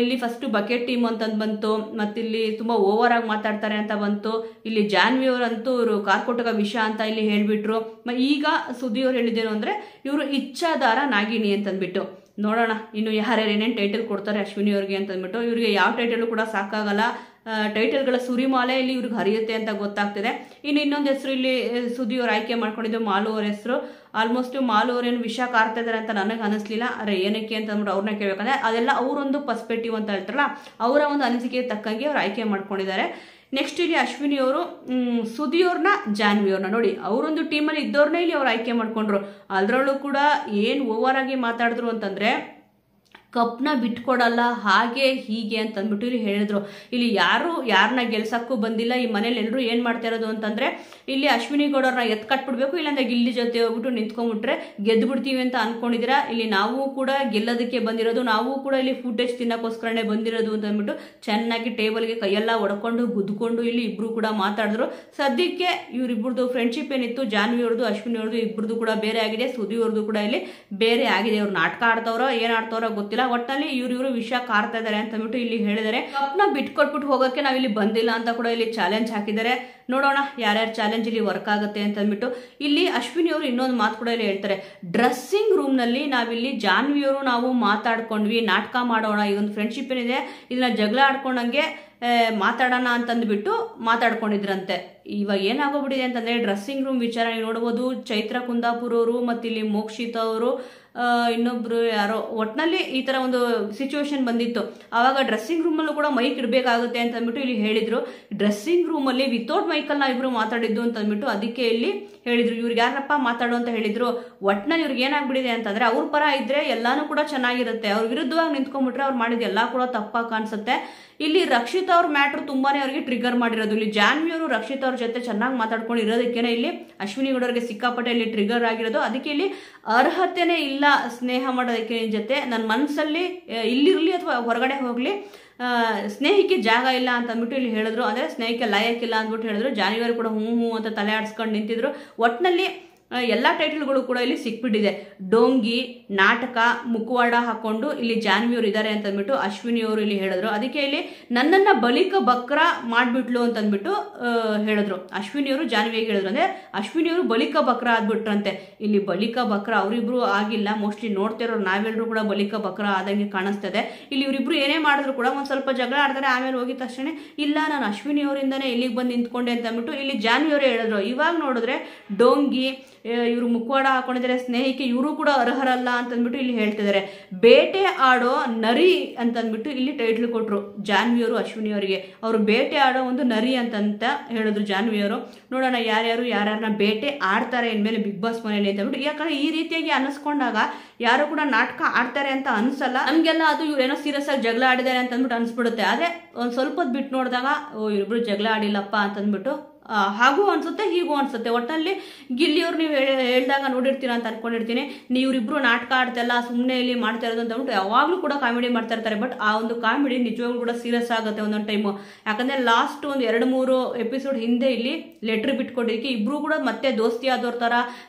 ಇಲ್ಲಿ ಫಸ್ಟ್ ಬಕೆಟ್ ಟೀಮ್ ಅಂತಂದು ಬಂತು, ಮತ್ತಿಲ್ಲಿ ತುಂಬಾ ಓವರ್ ಆಗಿ ಮಾತಾಡ್ತಾರೆ ಅಂತ ಬಂತು. ಇಲ್ಲಿ ಜಾನ್ವಿ ಅವರಂತೂ ಇವರು ಕಾರ್ಕೋಟಕ ವಿಷ ಅಂತ ಇಲ್ಲಿ ಹೇಳ್ಬಿಟ್ರು. ಈಗ ಸುದಿಯವ್ರು ಹೇಳಿದ್ದೇನು ಅಂದ್ರೆ ಇವರು ಇಚ್ಛಾದಾರ ನಾಗಿಣಿ ಅಂತಂದ್ಬಿಟ್ಟು. ನೋಡೋಣ ಇನ್ನು ಯಾರ್ಯಾರು ಏನೇನು ಟೈಟಲ್ ಕೊಡ್ತಾರೆ ಅಶ್ವಿನಿ ಅವ್ರಿಗೆ ಅಂತಂದ್ಬಿಟ್ಟು. ಇವ್ರಿಗೆ ಯಾವ ಟೈಟಲ್ ಕೂಡ ಸಾಕಾಗಲ್ಲ, ಟೈಟಲ್ಗಳ ಸುರಿಮಾಲೆ ಇಲ್ಲಿ ಇವ್ರಿಗೆ ಹರಿಯುತ್ತೆ ಅಂತ ಗೊತ್ತಾಗ್ತಿದೆ. ಇನ್ನು ಇನ್ನೊಂದು ಹೆಸರು ಇಲ್ಲಿ ಸುದ್ದಿ ಅವ್ರು ಆಯ್ಕೆ ಮಾಡ್ಕೊಂಡಿದ್ದು ಮಾಲು ಅವ್ರ ಹೆಸರು. ಆಲ್ಮೋಸ್ಟ್ ಮಾಲು ಅವ್ರೇನು ವಿಷ ಕಾರ್ತಾ ಇದಾರೆ ಅಂತ ನನಗೆ ಅನಿಸ್ಲಿಲ್ಲ. ಅರೆ ಏನಕ್ಕೆ ಅಂತ ಅಂದ್ಬಿಟ್ಟು ಅವ್ರನ್ನ ಕೇಳ್ಬೇಕಂದ್ರೆ ಅದೆಲ್ಲ ಅವರೊಂದು ಪರ್ಸ್ಪೆಕ್ಟಿವ್ ಅಂತ ಹೇಳ್ತಾರಲ್ಲ, ಅವರ ಒಂದು ಅನಿಸಿಕೆಗೆ ತಕ್ಕಂಗೆ ಅವ್ರು ಆಯ್ಕೆ ಮಾಡ್ಕೊಂಡಿದ್ದಾರೆ. ನೆಕ್ಸ್ಟ್ ಇಲ್ಲಿ ಅಶ್ವಿನಿ ಅವರು ಸುದಿಯವ್ರನ್ನ, ಜಾನ್ವಿ ಅವ್ರನ್ನ ನೋಡಿ ಅವರೊಂದು ಟೀಮಲ್ಲಿ ಇದ್ದವ್ರನ್ನ ಇಲ್ಲಿ ಅವ್ರು ಆಯ್ಕೆ ಮಾಡ್ಕೊಂಡ್ರು. ಅದರಲ್ಲೂ ಕೂಡ ಏನು ಓವರ್ ಆಗಿ ಮಾತಾಡಿದ್ರು ಅಂತಂದ್ರೆ ಕಪ್ನ ಬಿಟ್ಕೊಡಲ್ಲ ಹಾಗೆ ಹೀಗೆ ಅಂತ ಅಂದ್ಬಿಟ್ಟು ಇಲ್ಲಿ ಹೇಳಿದ್ರು. ಇಲ್ಲಿ ಯಾರನ್ನ ಗೆಲ್ಸಕ್ಕೂ ಬಂದಿಲ್ಲ. ಈ ಮನೇಲಿ ಎಲ್ಲರೂ ಏನ್ ಮಾಡ್ತಾ ಇರೋದು ಅಂತಂದ್ರೆ ಇಲ್ಲಿ ಅಶ್ವಿನಿ ಗೌಡವ್ರನ್ನ ಎತ್ ಕಟ್ಬಿಡ್ಬೇಕು, ಇಲ್ಲಾಂದ್ರೆ ಗಿಲ್ಲಿ ಜೊತೆ ಹೋಗ್ಬಿಟ್ಟು ನಿಂತ್ಕೊಂಡ್ಬಿಟ್ರೆ ಗೆದ್ದು ಬಿಡ್ತೀವಿ ಅಂತ ಅನ್ಕೊಂಡಿದ್ದೀರಾ. ಇಲ್ಲಿ ನಾವು ಕೂಡ ಗೆಲ್ಲೋದಕ್ಕೆ ಬಂದಿರೋದು, ನಾವು ಕೂಡ ಇಲ್ಲಿ ಫುಟೇಜ್ ತಿನ್ನಕ್ಕೋಸ್ಕರನೇ ಬಂದಿರೋದು ಅಂತ ಅಂದ್ಬಿಟ್ಟು ಚೆನ್ನಾಗಿ ಟೇಬಲ್ಗೆ ಕೈಯೆಲ್ಲ ಹೊಡ್ಕೊಂಡು ಗುದ್ದುಕೊಂಡು ಇಲ್ಲಿ ಇಬ್ರು ಕೂಡ ಮಾತಾಡಿದ್ರು. ಸದ್ಯಕ್ಕೆ ಇವ್ರಿಬ್ರದ್ದು ಫ್ರೆಂಡ್ಶಿಪ್ ಏನಿತ್ತು, ಜಾನ್ವಿ ಅವ್ರದ್ದು ಅಶ್ವಿನಿ ಅವ್ರದ್ದು ಇಬ್ರದ್ದು ಕೂಡ ಬೇರೆ ಆಗಿದೆ, ಸುದಿ ಅವ್ರದ್ದು ಕೂಡ ಇಲ್ಲಿ ಬೇರೆ ಆಗಿದೆ. ಅವ್ರು ನಾಟಕ ಆಡ್ತವ್ರೋ ಏನ್ ಆಡ್ತವ್ರೋ ಗೊತ್ತಿಲ್ಲ, ಒಟ್ಟಲ್ಲಿ ಇವ್ರು ವಿಷ ಕಾರ್ತಾ ಇದಾರೆ ಅಂತ ಅಂದ್ಬಿಟ್ಟು ಇಲ್ಲಿ ಹೇಳಿದರೆ. ಕಪ್ನ ಬಿಟ್ಕೊಟ್ಬಿಟ್ಟು ಹೋಗಕ್ಕೆ ನಾವಿಲ್ಲಿ ಬಂದಿಲ್ಲ ಅಂತ ಕೂಡ ಇಲ್ಲಿ ಚಾಲೆಂಜ್ ಹಾಕಿದ್ದಾರೆ. ನೋಡೋಣ ಯಾರ್ಯಾರು ಚಾಲೆಂಜ್ ಇಲ್ಲಿ ವರ್ಕ್ ಆಗುತ್ತೆ ಅಂತ ಅಂದ್ಬಿಟ್ಟು. ಇಲ್ಲಿ ಅಶ್ವಿನಿ ಅವರು ಇನ್ನೊಂದು ಮಾತು ಕೂಡ ಇಲ್ಲಿ ಹೇಳ್ತಾರೆ, ಡ್ರೆಸ್ಸಿಂಗ್ ರೂಮ್ ನಲ್ಲಿ ನಾವಿಲ್ಲಿ ಜಾನ್ವಿಯವರು ನಾವು ಮಾತಾಡ್ಕೊಂಡ್ವಿ, ನಾಟಕ ಮಾಡೋಣ, ಇದೊಂದು ಫ್ರೆಂಡ್ಶಿಪ್ ಏನಿದೆ ಇದನ್ನ ಜಗಳ ಆಡ್ಕೊಂಡಂಗೆ ಮಾತಾಡೋಣ ಅಂತಂದ್ಬಿಟ್ಟು ಮಾತಾಡ್ಕೊಂಡಿದ್ರಂತೆ. ಇವಾಗ ಏನಾಗೋಗ್ಬಿಟ್ಟಿದೆ ಅಂತಂದ್ರೆ ಡ್ರೆಸ್ಸಿಂಗ್ ರೂಮ್ ವಿಚಾರ ನೀವು ನೋಡ್ಬೋದು. ಚೈತ್ರ ಕುಂದಾಪುರ್ ಅವರು ಮತ್ತೆ ಇಲ್ಲಿ ಮೋಕ್ಷಿತಾ ಅವರು ಇನ್ನೊಬ್ರು ಯಾರೋ, ಒಟ್ನಲ್ಲಿ ಈ ತರ ಒಂದು ಸಿಚುವೇಶನ್ ಬಂದಿತ್ತು. ಆವಾಗ ಡ್ರೆಸ್ಸಿಂಗ್ ರೂಮ್ ಅಲ್ಲೂ ಕೂಡ ಮೈಕ್ ಇಡಬೇಕಾಗುತ್ತೆ ಅಂತ ಅಂದ್ಬಿಟ್ಟು ಇಲ್ಲಿ ಹೇಳಿದ್ರು. ಡ್ರೆಸ್ಸಿಂಗ್ ರೂಮ್ ಅಲ್ಲಿ ವಿತೌಟ್ ಮೈಕಲ್ ನಾವು ಇಬ್ರು ಮಾತಾಡಿದ್ದು ಅಂತ ಅಂದ್ಬಿಟ್ಟು ಅದಕ್ಕೆ ಇಲ್ಲಿ ಹೇಳಿದ್ರು ಇವ್ರಿಗೆ ಯಾರಪ್ಪ ಮಾತಾಡು ಅಂತ ಹೇಳಿದ್ರು. ಒಟ್ನಲ್ಲಿ ಇವ್ರಿಗೆ ಏನಾಗ್ಬಿಟ್ಟಿದೆ ಅಂತಂದ್ರೆ ಅವ್ರ ಪರ ಇದ್ರೆ ಎಲ್ಲಾನು ಕೂಡ ಚೆನ್ನಾಗಿರುತ್ತೆ, ಅವ್ರ ವಿರುದ್ಧವಾಗಿ ನಿಂತ್ಕೊಂಡ್ಬಿಟ್ರೆ ಅವ್ರು ಮಾಡಿದ ಎಲ್ಲಾ ಕೂಡ ತಪ್ಪಾಗಿ ಕಾಣಿಸುತ್ತೆ. ಇಲ್ಲಿ ರಕ್ಷಿತಾ ಅವ್ರ ಮ್ಯಾಟ್ರ್ ತುಂಬಾನೇ ಅವ್ರಿಗೆ ಟ್ರಿಗರ್ ಮಾಡಿರೋದು. ಇಲ್ಲಿ ಜಾನ್ವಿ ಅವರು ರಕ್ಷಿತಾ ಅವ್ರ ಜೊತೆ ಚೆನ್ನಾಗಿ ಮಾತಾಡ್ಕೊಂಡು ಇರೋದಕ್ಕೇನೆ ಇಲ್ಲಿ ಅಶ್ವಿನಿ ಗೌಡರಿಗೆ ಸಿಕ್ಕಾಪಟ್ಟೆ ಇಲ್ಲಿ ಟ್ರಿಗರ್ ಆಗಿರೋದು. ಅದಕ್ಕೆ ಇಲ್ಲಿ ಅರ್ಹತೆನೇ ಇಲ್ಲ ಸ್ನೇಹ ಮಾಡೋದಕ್ಕೆ ನಿನ್ ಜೊತೆ, ನನ್ನ ಮನಸ್ಸಲ್ಲಿ ಇಲ್ಲಿರ್ಲಿ ಅಥವಾ ಹೊರಗಡೆ ಹೋಗ್ಲಿ ಸ್ನೇಹಕ್ಕೆ ಜಾಗ ಇಲ್ಲ ಅಂತ ಅಂದ್ಬಿಟ್ಟು ಇಲ್ಲಿ ಹೇಳಿದ್ರು. ಅಂದ್ರೆ ಸ್ನೇಹಕ್ಕೆ ಲಾಯಕ್ಕಿಲ್ಲ ಅಂದ್ಬಿಟ್ಟು ಹೇಳಿದ್ರು. ಜಾನ್ವಿ ಕೂಡ ಹೂ ಅಂತ ತಲೆ ಆಡಿಸ್ಕೊಂಡು ನಿಂತಿದ್ರು. ಒಟ್ನಲ್ಲಿ ಎಲ್ಲಾ ಟೈಟಲ್ಗಳು ಕೂಡ ಇಲ್ಲಿ ಸಿಕ್ಬಿಟ್ಟಿದೆ. ಡೋಂಗಿ, ನಾಟಕ, ಮುಖವಾಡ ಹಾಕೊಂಡು ಇಲ್ಲಿ ಜಾನ್ವಿ ಅವರು ಇದ್ದಾರೆ ಅಂತ ಅಂದ್ಬಿಟ್ಟು ಅಶ್ವಿನಿ ಅವರು ಇಲ್ಲಿ ಹೇಳಿದ್ರು. ಅದಕ್ಕೆ ಇಲ್ಲಿ ನನ್ನನ್ನ ಬಲಿಕ ಬಕ್ರ ಮಾಡ್ಬಿಟ್ಲು ಅಂತ ಅಂದ್ಬಿಟ್ಟು ಹೇಳಿದ್ರು. ಅಶ್ವಿನಿ ಅವರು ಜಾನ್ವಿಗೆ ಹೇಳಿದ್ರು. ಅಂದ್ರೆ ಅಶ್ವಿನಿ ಅವರು ಬಲಿಕ ಬಕ್ರ ಆದ್ಬಿಟ್ರಂತೆ. ಇಲ್ಲಿ ಬಲಿಕ ಬಕ್ರ ಅವರಿಬ್ರು ಆಗಿಲ್ಲ, ಮೋಸ್ಟ್ಲಿ ನೋಡ್ತಿರೋ ನಾವೆಲ್ಲರೂ ಕೂಡ ಬಲಿಕ ಬಕ್ರ ಆದಂಗೆ ಕಾಣಿಸ್ತದೆ. ಇಲ್ಲಿ ಇವರಿಬ್ರು ಏನೇ ಮಾಡಿದ್ರು ಕೂಡ ಒಂದ್ ಸ್ವಲ್ಪ ಜಗಳ ಆಡ್ತಾರೆ, ಆಮೇಲೆ ಹೋಗಿದ ತಕ್ಷಣ ಇಲ್ಲ ನಾನು ಅಶ್ವಿನಿ ಅವರಿಂದಾನೇ ಇಲ್ಲಿಗೆ ಬಂದು ನಿಂತ್ಕೊಂಡೆ ಅಂತ ಅಂದ್ಬಿಟ್ಟು ಇಲ್ಲಿ ಜಾನ್ವಿ ಅವರೇ ಹೇಳಿದ್ರು. ಇವಾಗ ನೋಡಿದ್ರೆ ಡೋಂಗಿ, ಇವರು ಮುಖವಾಡ ಹಾಕೊಂಡಿದ್ದಾರೆ, ಸ್ನೇಹಿಕೆ ಇವರು ಕೂಡ ಅರ್ಹರಲ್ಲ ಅಂತಂದ್ಬಿಟ್ಟು ಇಲ್ಲಿ ಹೇಳ್ತಿದ್ದಾರೆ. ಬೇಟೆ ಆಡೋ ನರಿ ಅಂತಂದ್ಬಿಟ್ಟು ಇಲ್ಲಿ ಟೈಟ್ಲ್ ಕೊಟ್ರು ಜಾನ್ವಿಯವರು ಅಶ್ವಿನಿ ಅವರಿಗೆ. ಅವರು ಬೇಟೆ ಆಡೋ ಒಂದು ನರಿ ಅಂತಂತ ಹೇಳಿದ್ರು ಜಾನ್ವಿಯವರು. ನೋಡೋಣ ಯಾರ್ಯಾರನ್ನ ಬೇಟೆ ಆಡ್ತಾರೆ ಇನ್ಮೇಲೆ ಬಿಗ್ ಬಾಸ್ ಮನೆಯಲ್ಲಿ ಅಂತಂದ್ಬಿಟ್ಟು. ಯಾಕಂದ್ರೆ ಈ ರೀತಿಯಾಗಿ ಅನಿಸ್ಕೊಂಡಾಗ ಯಾರು ಕೂಡ ನಾಟಕ ಆಡ್ತಾರೆ ಅಂತ ಅನ್ಸಲ್ಲ ನಮ್ಗೆಲ್ಲ. ಅದು ಇವ್ರೇನೋ ಸೀರಿಯಸ್ ಆಗಿ ಜಗಳ ಆಡಿದ್ದಾರೆ ಅಂತ ಅಂದ್ಬಿಟ್ಟು ಅನ್ಸ್ಬಿಡುತ್ತೆ. ಆದ್ರೆ ಒಂದ್ ಸ್ವಲ್ಪ ಹೊತ್ತು ಬಿಟ್ಟು ನೋಡಿದಾಗ ಇವ್ರಿಬ್ರು ಜಗಳ ಆಡಿಲ್ಲಪ್ಪ ಅಂತಂದ್ಬಿಟ್ಟು ಹಾಗೂ ಅನ್ಸುತ್ತೆ ಹೀಗೂ ಅನ್ಸುತ್ತೆ. ಒಟ್ಟಲ್ಲಿ ಗಿಲ್ಲಿಯವ್ರು ನೀವು ಹೇಳ್ದಾಗ ನೋಡಿರ್ತೀರ ಅಂತ ಅನ್ಕೊಂಡಿರ್ತೀನಿ. ನೀವ್ರಿಬ್ರು ನಾಟಕ ಆಡ್ತಲ್ಲ ಸುಮ್ಮನೆ ಇಲ್ಲಿ ಮಾಡ್ತಾ ಇರೋದು ಅಂತ ಅಂದ್ಬಿಟ್ಟು ಯಾವಾಗ್ಲೂ ಕೂಡ ಕಾಮಿಡಿ ಮಾಡ್ತಾ ಇರ್ತಾರೆ. ಬಟ್ ಆ ಒಂದು ಕಾಮಿಡಿ ನಿಜವಾಗ್ಲೂ ಕೂಡ ಸೀರಿಯಸ್ ಆಗುತ್ತೆ ಒಂದೊಂದು ಟೈಮು. ಯಾಕಂದ್ರೆ ಲಾಸ್ಟ್ ಒಂದು 2-3 ಎಪಿಸೋಡ್ ಹಿಂದೆ ಇಲ್ಲಿ ಲೆಟ್ರ್ ಬಿಟ್ಕೊಡೋದಕ್ಕೆ ಇಬ್ರು ಕೂಡ ಮತ್ತೆ ದೋಸ್ತಿ ಆದವ್ರ ತರ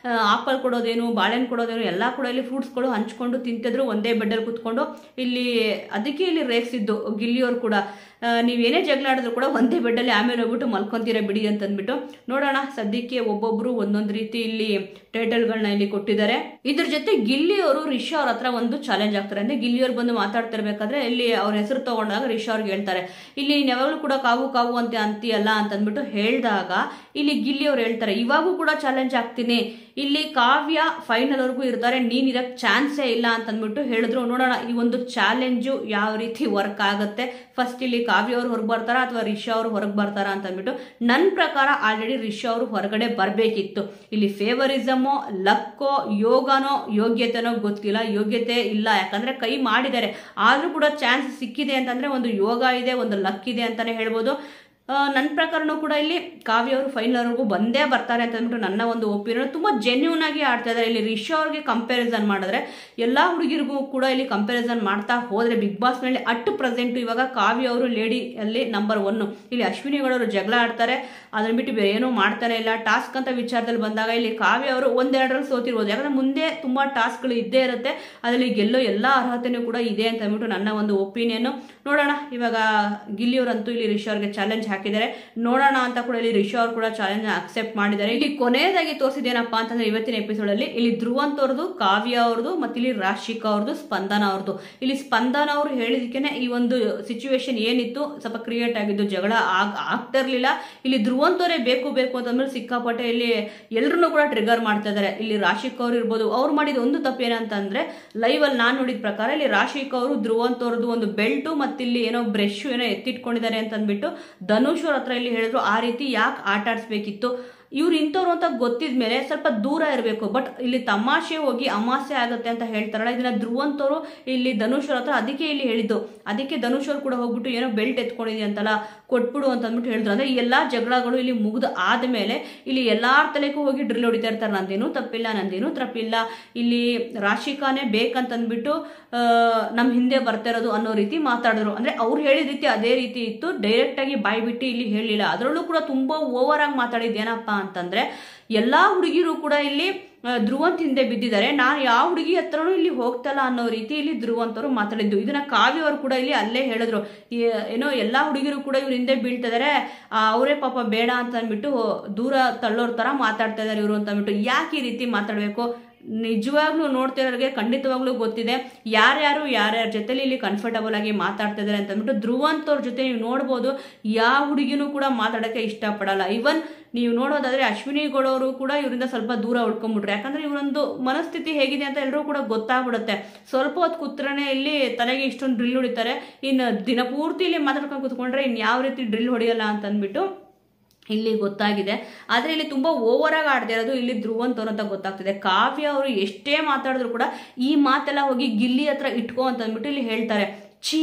ಆಪಲ್ ಕೊಡೋದೇನು ಬಾಳೆಹಣ್ಣು ಕೊಡೋದೇನು ಎಲ್ಲ ಕೂಡ ಇಲ್ಲಿ ಫ್ರೂಟ್ಸ್ಗಳು ಹಂಚ್ಕೊಂಡು ತಿಂತಿದ್ರು ಒಂದೇ ಬೆಡ್ಡಲ್ಲಿ ಕುತ್ಕೊಂಡು. ಇಲ್ಲಿ ಅದಕ್ಕೆ ಇಲ್ಲಿ ರೇಗ್ಸಿದ್ದು ಗಿಲ್ಲಿಯವ್ರು ಕೂಡ. ನೀವೇನೇ ಜಗಳ ಆಡಿದ್ರು ಕೂಡ ಒಂದೇ ಬೆಡ್ಡಲ್ಲಿ ಆಮೇಲೆ ಹೋಗ್ಬಿಟ್ಟು ಮಲ್ಕೊಂತೀರ ಬಿಡಿ ಅಂತಂದ್ಬಿಟ್ಟು. ನೋಡೋಣ, ಸದ್ಯಕ್ಕೆ ಒಬ್ಬೊಬ್ರು ಒಂದೊಂದು ರೀತಿ ಇಲ್ಲಿ ಟೈಟಲ್ಗಳನ್ನ ಇಲ್ಲಿ ಕೊಟ್ಟಿದ್ದಾರೆ. ಇದ್ರ ಜೊತೆ ಗಿಲ್ಲಿಯವರು ರಿಷಾ ಅವ್ರ ಹತ್ರ ಒಂದು ಚಾಲೆಂಜ್ ಆಗ್ತಾರೆ. ಅಂದ್ರೆ ಗಿಲ್ಲಿಯವ್ರು ಬಂದು ಮಾತಾಡ್ತಿರ್ಬೇಕಾದ್ರೆ ಇಲ್ಲಿ ಅವ್ರ ಹೆಸರು ತಗೊಂಡಾಗ ರಿಷಾ ಅವ್ರಿಗೆ ಹೇಳ್ತಾರೆ, ಇಲ್ಲಿ ಯಾವಾಗಲೂ ಕೂಡ ಕಾವು ಅಂತ ಅಂತೀಯಲ್ಲ ಅಂತಂದ್ಬಿಟ್ಟು ಹೇಳಿದಾಗ ಇಲ್ಲಿ ಗಿಲ್ಲಿಯವ್ರು ಹೇಳ್ತಾರೆ, ಇವಾಗೂ ಕೂಡ ಚಾಲೆಂಜ್ ಆಗ್ತೀನಿ, ಇಲ್ಲಿ ಕಾವ್ಯ ಫೈನಲ್ ವರ್ಗೂ ಇರ್ತಾರೆ, ನೀನ್ ಇರಕ್ ಚಾನ್ಸೇ ಇಲ್ಲ ಅಂತಂದ್ಬಿಟ್ಟು ಹೇಳಿದ್ರು. ನೋಡೋಣ ಈ ಒಂದು ಚಾಲೆಂಜು ಯಾವ ರೀತಿ ವರ್ಕ್ ಆಗುತ್ತೆ. ಫಸ್ಟ್ ಇಲ್ಲಿ ಕಾವ್ಯ ಅವ್ರು ಹೊರಗೆ ಬರ್ತಾರ ಅಥವಾ ರಿಷಾ ಅವರು ಹೊರಗೆ ಬರ್ತಾರ ಅಂತಂದ್ಬಿಟ್ಟು. ನನ್ನ ಪ್ರಕಾರ ಆಲ್ರೆಡಿ ರಿಷಾ ಅವರು ಹೊರಗಡೆ ಬರ್ಬೇಕಿತ್ತು. ಇಲ್ಲಿ ಫೇವರಿಸಮೋ ಲಕ್ಕೋ ಯೋಗನೋ ಯೋಗ್ಯತೆನೋ ಗೊತ್ತಿಲ್ಲ. ಯೋಗ್ಯತೆ ಇಲ್ಲ, ಯಾಕಂದ್ರೆ ಕೈ ಮಾಡಿದ್ದಾರೆ. ಆದ್ರೂ ಕೂಡ ಚಾನ್ಸ್ ಸಿಕ್ಕಿದೆ ಅಂತಂದ್ರೆ ಒಂದು ಯೋಗ ಇದೆ, ಒಂದು ಲಕ್ ಇದೆ ಅಂತಾನೆ ಹೇಳ್ಬೋದು. ನನ್ನ ಪ್ರಕಾರನೂ ಕೂಡ ಇಲ್ಲಿ ಕಾವ್ಯ ಅವರು ಫೈನಲ್ವರೆಗೂ ಬಂದೇ ಬರ್ತಾರೆ ಅಂತ ಅಂದ್ಬಿಟ್ಟು ನನ್ನ ಒಂದು ಒಪಿನಿಯನ್. ತುಂಬಾ ಜೆನ್ಯೂನ್ ಆಗಿ ಆಡ್ತಾ ಇದ್ದಾರೆ. ಇಲ್ಲಿ ರಿಷಾ ಅವ್ರಿಗೆ ಕಂಪ್ಯಾರಿಸನ್ ಮಾಡಿದ್ರೆ ಎಲ್ಲಾ ಹುಡುಗಿರಿಗೂ ಕೂಡ ಇಲ್ಲಿ ಕಂಪ್ಯಾರಿಸನ್ ಮಾಡ್ತಾ ಹೋದ್ರೆ ಬಿಗ್ ಬಾಸ್ ನಲ್ಲಿ ಅಟ್ ಪ್ರೆಸೆಂಟ್ ಇವಾಗ ಕಾವ್ಯ ಅವರು ಲೇಡಿ ಅಲ್ಲಿ ನಂಬರ್ 1. ಇಲ್ಲಿ ಅಶ್ವಿನಿಗಳವರು ಜಗಳ ಆಡ್ತಾರೆ, ಅದನ್ನ ಬಿಟ್ಟು ಬೇರೆ ಏನೂ ಮಾಡ್ತಾನೆ ಇಲ್ಲ. ಟಾಸ್ಕ್ ಅಂತ ವಿಚಾರದಲ್ಲಿ ಬಂದಾಗ ಇಲ್ಲಿ ಕಾವ್ಯ ಅವರು 1-2ರಲ್ಲಿ ಸೋತಿರ್ಬೋದು. ಯಾಕಂದ್ರೆ ಮುಂದೆ ತುಂಬಾ ಟಾಸ್ಕ್ಗಳು ಇದ್ದೇ ಇರುತ್ತೆ, ಅದರಲ್ಲಿ ಗೆಲ್ಲೋ ಎಲ್ಲಾ ಅರ್ಹತೆನೂ ಕೂಡ ಇದೆ ಅಂತ ಅಂದ್ಬಿಟ್ಟು ನನ್ನ ಒಂದು ಒಪಿನಿಯನ್. ನೋಡೋಣ, ಇವಾಗ ಗಿಲ್ಲಿಯವರಂತೂ ಇಲ್ಲಿ ರಿಷಾ ಅವ್ರಿಗೆ ಚಾಲೆಂಜ್ ಹಾಕಿದ್ದಾರೆ. ನೋಡೋಣ ಅಂತ ಕೂಡ ಇಲ್ಲಿ ರಿಷಾ ಅವರು ಕೂಡ ಚಾಲೆಂಜ್ ಅಕ್ಸೆಪ್ಟ್ ಮಾಡಿದ್ದಾರೆ. ಇಲ್ಲಿ ಕೊನೆಯದಾಗಿ ತೋರಿಸಿದೇನಪ್ಪಾ ಅಂತಂದ್ರೆ ಇವತ್ತಿನ ಎಪಿಸೋಡ್ ಅಲ್ಲಿ ಇಲ್ಲಿ ಧ್ರುವಂತ್ ಅವ್ರದ್ದು, ಕಾವ್ಯ ಅವ್ರದ್ದು ಮತ್ತೆ ಇಲ್ಲಿ ರಾಶಿಕಾ ಅವ್ರದ್ದು, ಸ್ಪಂದನ ಅವ್ರದ್ದು. ಇಲ್ಲಿ ಸ್ಪಂದನ ಅವರು ಹೇಳಿದಕ್ಕೇನೆ ಈ ಒಂದು ಸಿಚುವೇಶನ್ ಏನಿತ್ತು ಸ್ವಲ್ಪ ಕ್ರಿಯೇಟ್ ಆಗಿದ್ದು, ಜಗಳ ಆಗ್ತಾ ಇರ್ಲಿಲ್ಲ. ಇಲ್ಲಿ ಧ್ರುವಂತ್ ಅವರೇ ಬೇಕು ಅಂತಂದ್ರೆ ಸಿಕ್ಕಾಪಟ್ಟೆ ಇಲ್ಲಿ ಎಲ್ರು ಕೂಡ ಟ್ರಿಗರ್ ಮಾಡ್ತಾ ಇದಾರೆ. ಇಲ್ಲಿ ರಾಶಿಕಾ ಅವ್ರು ಇರ್ಬೋದು, ಅವ್ರು ಮಾಡಿದ ಒಂದು ತಪ್ಪು ಏನಂತಂದ್ರೆ ಲೈವ್ ಅಲ್ಲಿ ನಾನ್ ನೋಡಿದ ಪ್ರಕಾರ ಇಲ್ಲಿ ರಾಶಿಕಾ ಅವರು ಧ್ರುವಂತ್ ಅವ್ರದ್ದು ಒಂದು ಬೆಲ್ಟ್ ಮತ್ತೆ ಇಲ್ಲಿ ಏನೋ ಬ್ರಷ್ ಏನೋ ಎತ್ತಿಟ್ಕೊಂಡಿದ್ದಾರೆ ಅಂತ ಅಂದ್ಬಿಟ್ಟು ಧನುಷ್ ಅವ್ರ ಹತ್ರ ಇಲ್ಲಿ ಹೇಳಿದ್ರು. ಆ ರೀತಿ ಯಾಕೆ ಆಟ ಆಡಿಸ್ಬೇಕಿತ್ತು? ಇವ್ರು ಇಂಥವ್ರು ಅಂತ ಗೊತ್ತಿದ್ಮೇಲೆ ಸ್ವಲ್ಪ ದೂರ ಇರಬೇಕು. ಬಟ್ ಇಲ್ಲಿ ತಮಾಷೆ ಹೋಗಿ ಅಮಾಸೆ ಆಗುತ್ತೆ ಅಂತ ಹೇಳ್ತಾರಲ್ಲ, ಇದನ್ನ ಧ್ರುವಂತ್ ಅವರು ಇಲ್ಲಿ ಧನುಷ್ ಅವ್ರ ಹತ್ರ ಅದಕ್ಕೆ ಇಲ್ಲಿ ಹೇಳಿದ್ದು. ಅದಕ್ಕೆ ಧನುಷ್ ಅವ್ರು ಕೂಡ ಹೋಗ್ಬಿಟ್ಟು ಏನೋ ಬೆಲ್ಟ್ ಎತ್ಕೊಂಡಿದ್ಯ ಅಂತಲ್ಲ, ಕೊಟ್ಬಿಡು ಅಂತ ಅಂದ್ಬಿಟ್ಟು ಹೇಳಿದ್ರು. ಅಂದ್ರೆ ಈ ಎಲ್ಲಾ ಜಗಳಗಳು ಇಲ್ಲಿ ಮುಗಿದು ಆದ್ಮೇಲೆ ಇಲ್ಲಿ ಎಲ್ಲಾರ ತಲೆಗೂ ಹೋಗಿ ಡ್ರಿಲ್ ಹೊಡಿತಾ ಇರ್ತಾರೆ. ನಂದೇನು ತಪ್ಪಿಲ್ಲ, ಇಲ್ಲಿ ರಾಶಿಕಾನೇ ಬೇಕಂತಂದ್ಬಿಟ್ಟು ನಮ್ ಹಿಂದೆ ಬರ್ತಾ ಇರೋದು ಅನ್ನೋ ರೀತಿ ಮಾತಾಡಿದ್ರು. ಅಂದ್ರೆ ಅವ್ರು ಹೇಳಿದ ರೀತಿ ಅದೇ ರೀತಿ ಇತ್ತು, ಡೈರೆಕ್ಟ್ ಆಗಿ ಬಾಯ್ ಬಿಟ್ಟು ಇಲ್ಲಿ ಹೇಳಿಲ್ಲ. ಅದರಲ್ಲೂ ಕೂಡ ತುಂಬಾ ಓವರ್ ಆಗಿ ಮಾತಾಡಿದ್ದೇನಪ್ಪ ಅಂತಂದ್ರೆ ಎಲ್ಲಾ ಹುಡುಗಿರು ಕೂಡ ಇಲ್ಲಿ ಧ್ರುವಂತ್ ಹಿಂದೆ ಬಿದ್ದಿದ್ದಾರೆ, ನಾನು ಯಾವ ಹುಡುಗಿ ಹತ್ರನೂ ಇಲ್ಲಿ ಹೋಗ್ತಲ್ಲ ಅನ್ನೋ ರೀತಿ ಇಲ್ಲಿ ಧ್ರುವಂತ್ ಅವರು ಮಾತಾಡಿದ್ದು. ಇದನ್ನ ಕಾವ್ಯ ಅವರು ಕೂಡ ಇಲ್ಲಿ ಅಲ್ಲೇ ಹೇಳಿದ್ರು, ಏನೋ ಎಲ್ಲಾ ಹುಡುಗಿರು ಕೂಡ ಇವ್ರ ಹಿಂದೆ ಬೀಳ್ತಿದಾರೆ, ಅವರೇ ಪಾಪ ಬೇಡ ಅಂತ ಅಂದ್ಬಿಟ್ಟು ದೂರ ತಳ್ಳೋರ್ ತರ ಮಾತಾಡ್ತಾ ಇದಾರೆ ಇವರು ಅಂತ ಅಂದ್ಬಿಟ್ಟು. ಯಾಕೆ ಈ ರೀತಿ ಮಾತಾಡ್ಬೇಕು? ನಿಜವಾಗ್ಲೂ ನೋಡ್ತಿರೋರಿಗೆ ಖಂಡಿತವಾಗ್ಲೂ ಗೊತ್ತಿದೆ ಯಾರ್ಯಾರ ಜೊತೆಲಿ ಇಲ್ಲಿ ಕಂಫರ್ಟಬಲ್ ಆಗಿ ಮಾತಾಡ್ತಾ ಇದಾರೆ ಅಂತ ಅಂದ್ಬಿಟ್ಟು. ಧ್ರುವಂತ್ ಅವ್ರ ಜೊತೆ ನೀವು ನೋಡ್ಬೋದು, ಯಾವ ಹುಡುಗಿನೂ ಕೂಡ ಮಾತಾಡಕ್ಕೆ ಇಷ್ಟಪಡಲ್ಲ. ಇವನ್ ನೀವು ನೋಡೋದಾದ್ರೆ ಅಶ್ವಿನಿ ಗೌಡವರು ಕೂಡ ಇವರಿಂದ ಸ್ವಲ್ಪ ದೂರ ಉಳ್ಕೊಂಡ್ಬಿಟ್ರು. ಯಾಕಂದ್ರೆ ಇವರೊಂದು ಮನಸ್ಥಿತಿ ಹೇಗಿದೆ ಅಂತ ಎಲ್ಲರೂ ಕೂಡ ಗೊತ್ತಾಗ್ಬಿಡುತ್ತೆ. ಸ್ವಲ್ಪ ಹೊತ್ತು ಕೂತ್ರನೆ ಇಲ್ಲಿ ತಲೆಗೆ ಇಷ್ಟೊಂದು ಡ್ರಿಲ್ ಹೊಡಿತಾರೆ, ಇನ್ನು ದಿನಪೂರ್ತಿ ಇಲ್ಲಿ ಮಾತಾಡ್ಕೊಂಡು ಕೂತ್ಕೊಂಡ್ರೆ ಇನ್ ಯಾವ ರೀತಿ ಡ್ರಿಲ್ ಹೊಡೆಯಲ್ಲ ಅಂತ ಅಂದ್ಬಿಟ್ಟು ಇಲ್ಲಿ ಗೊತ್ತಾಗಿದೆ. ಆದ್ರೆ ಇಲ್ಲಿ ತುಂಬಾ ಓವರ್ ಆಗಿ ಆಡದೇ ಇರೋದು ಇಲ್ಲಿ ಧ್ರುವಂತ್ ಅವ್ರು ಅಂತ ಗೊತ್ತಾಗ್ತಿದೆ. ಕಾವ್ಯ ಅವರು ಎಷ್ಟೇ ಮಾತಾಡಿದ್ರು ಕೂಡ ಈ ಮಾತೆಲ್ಲ ಹೋಗಿ ಗಿಲ್ಲಿ ಹತ್ರ ಇಟ್ಕೋ ಅಂತ ಅಂದ್ಬಿಟ್ಟು ಇಲ್ಲಿ ಹೇಳ್ತಾರೆ. ಛೀ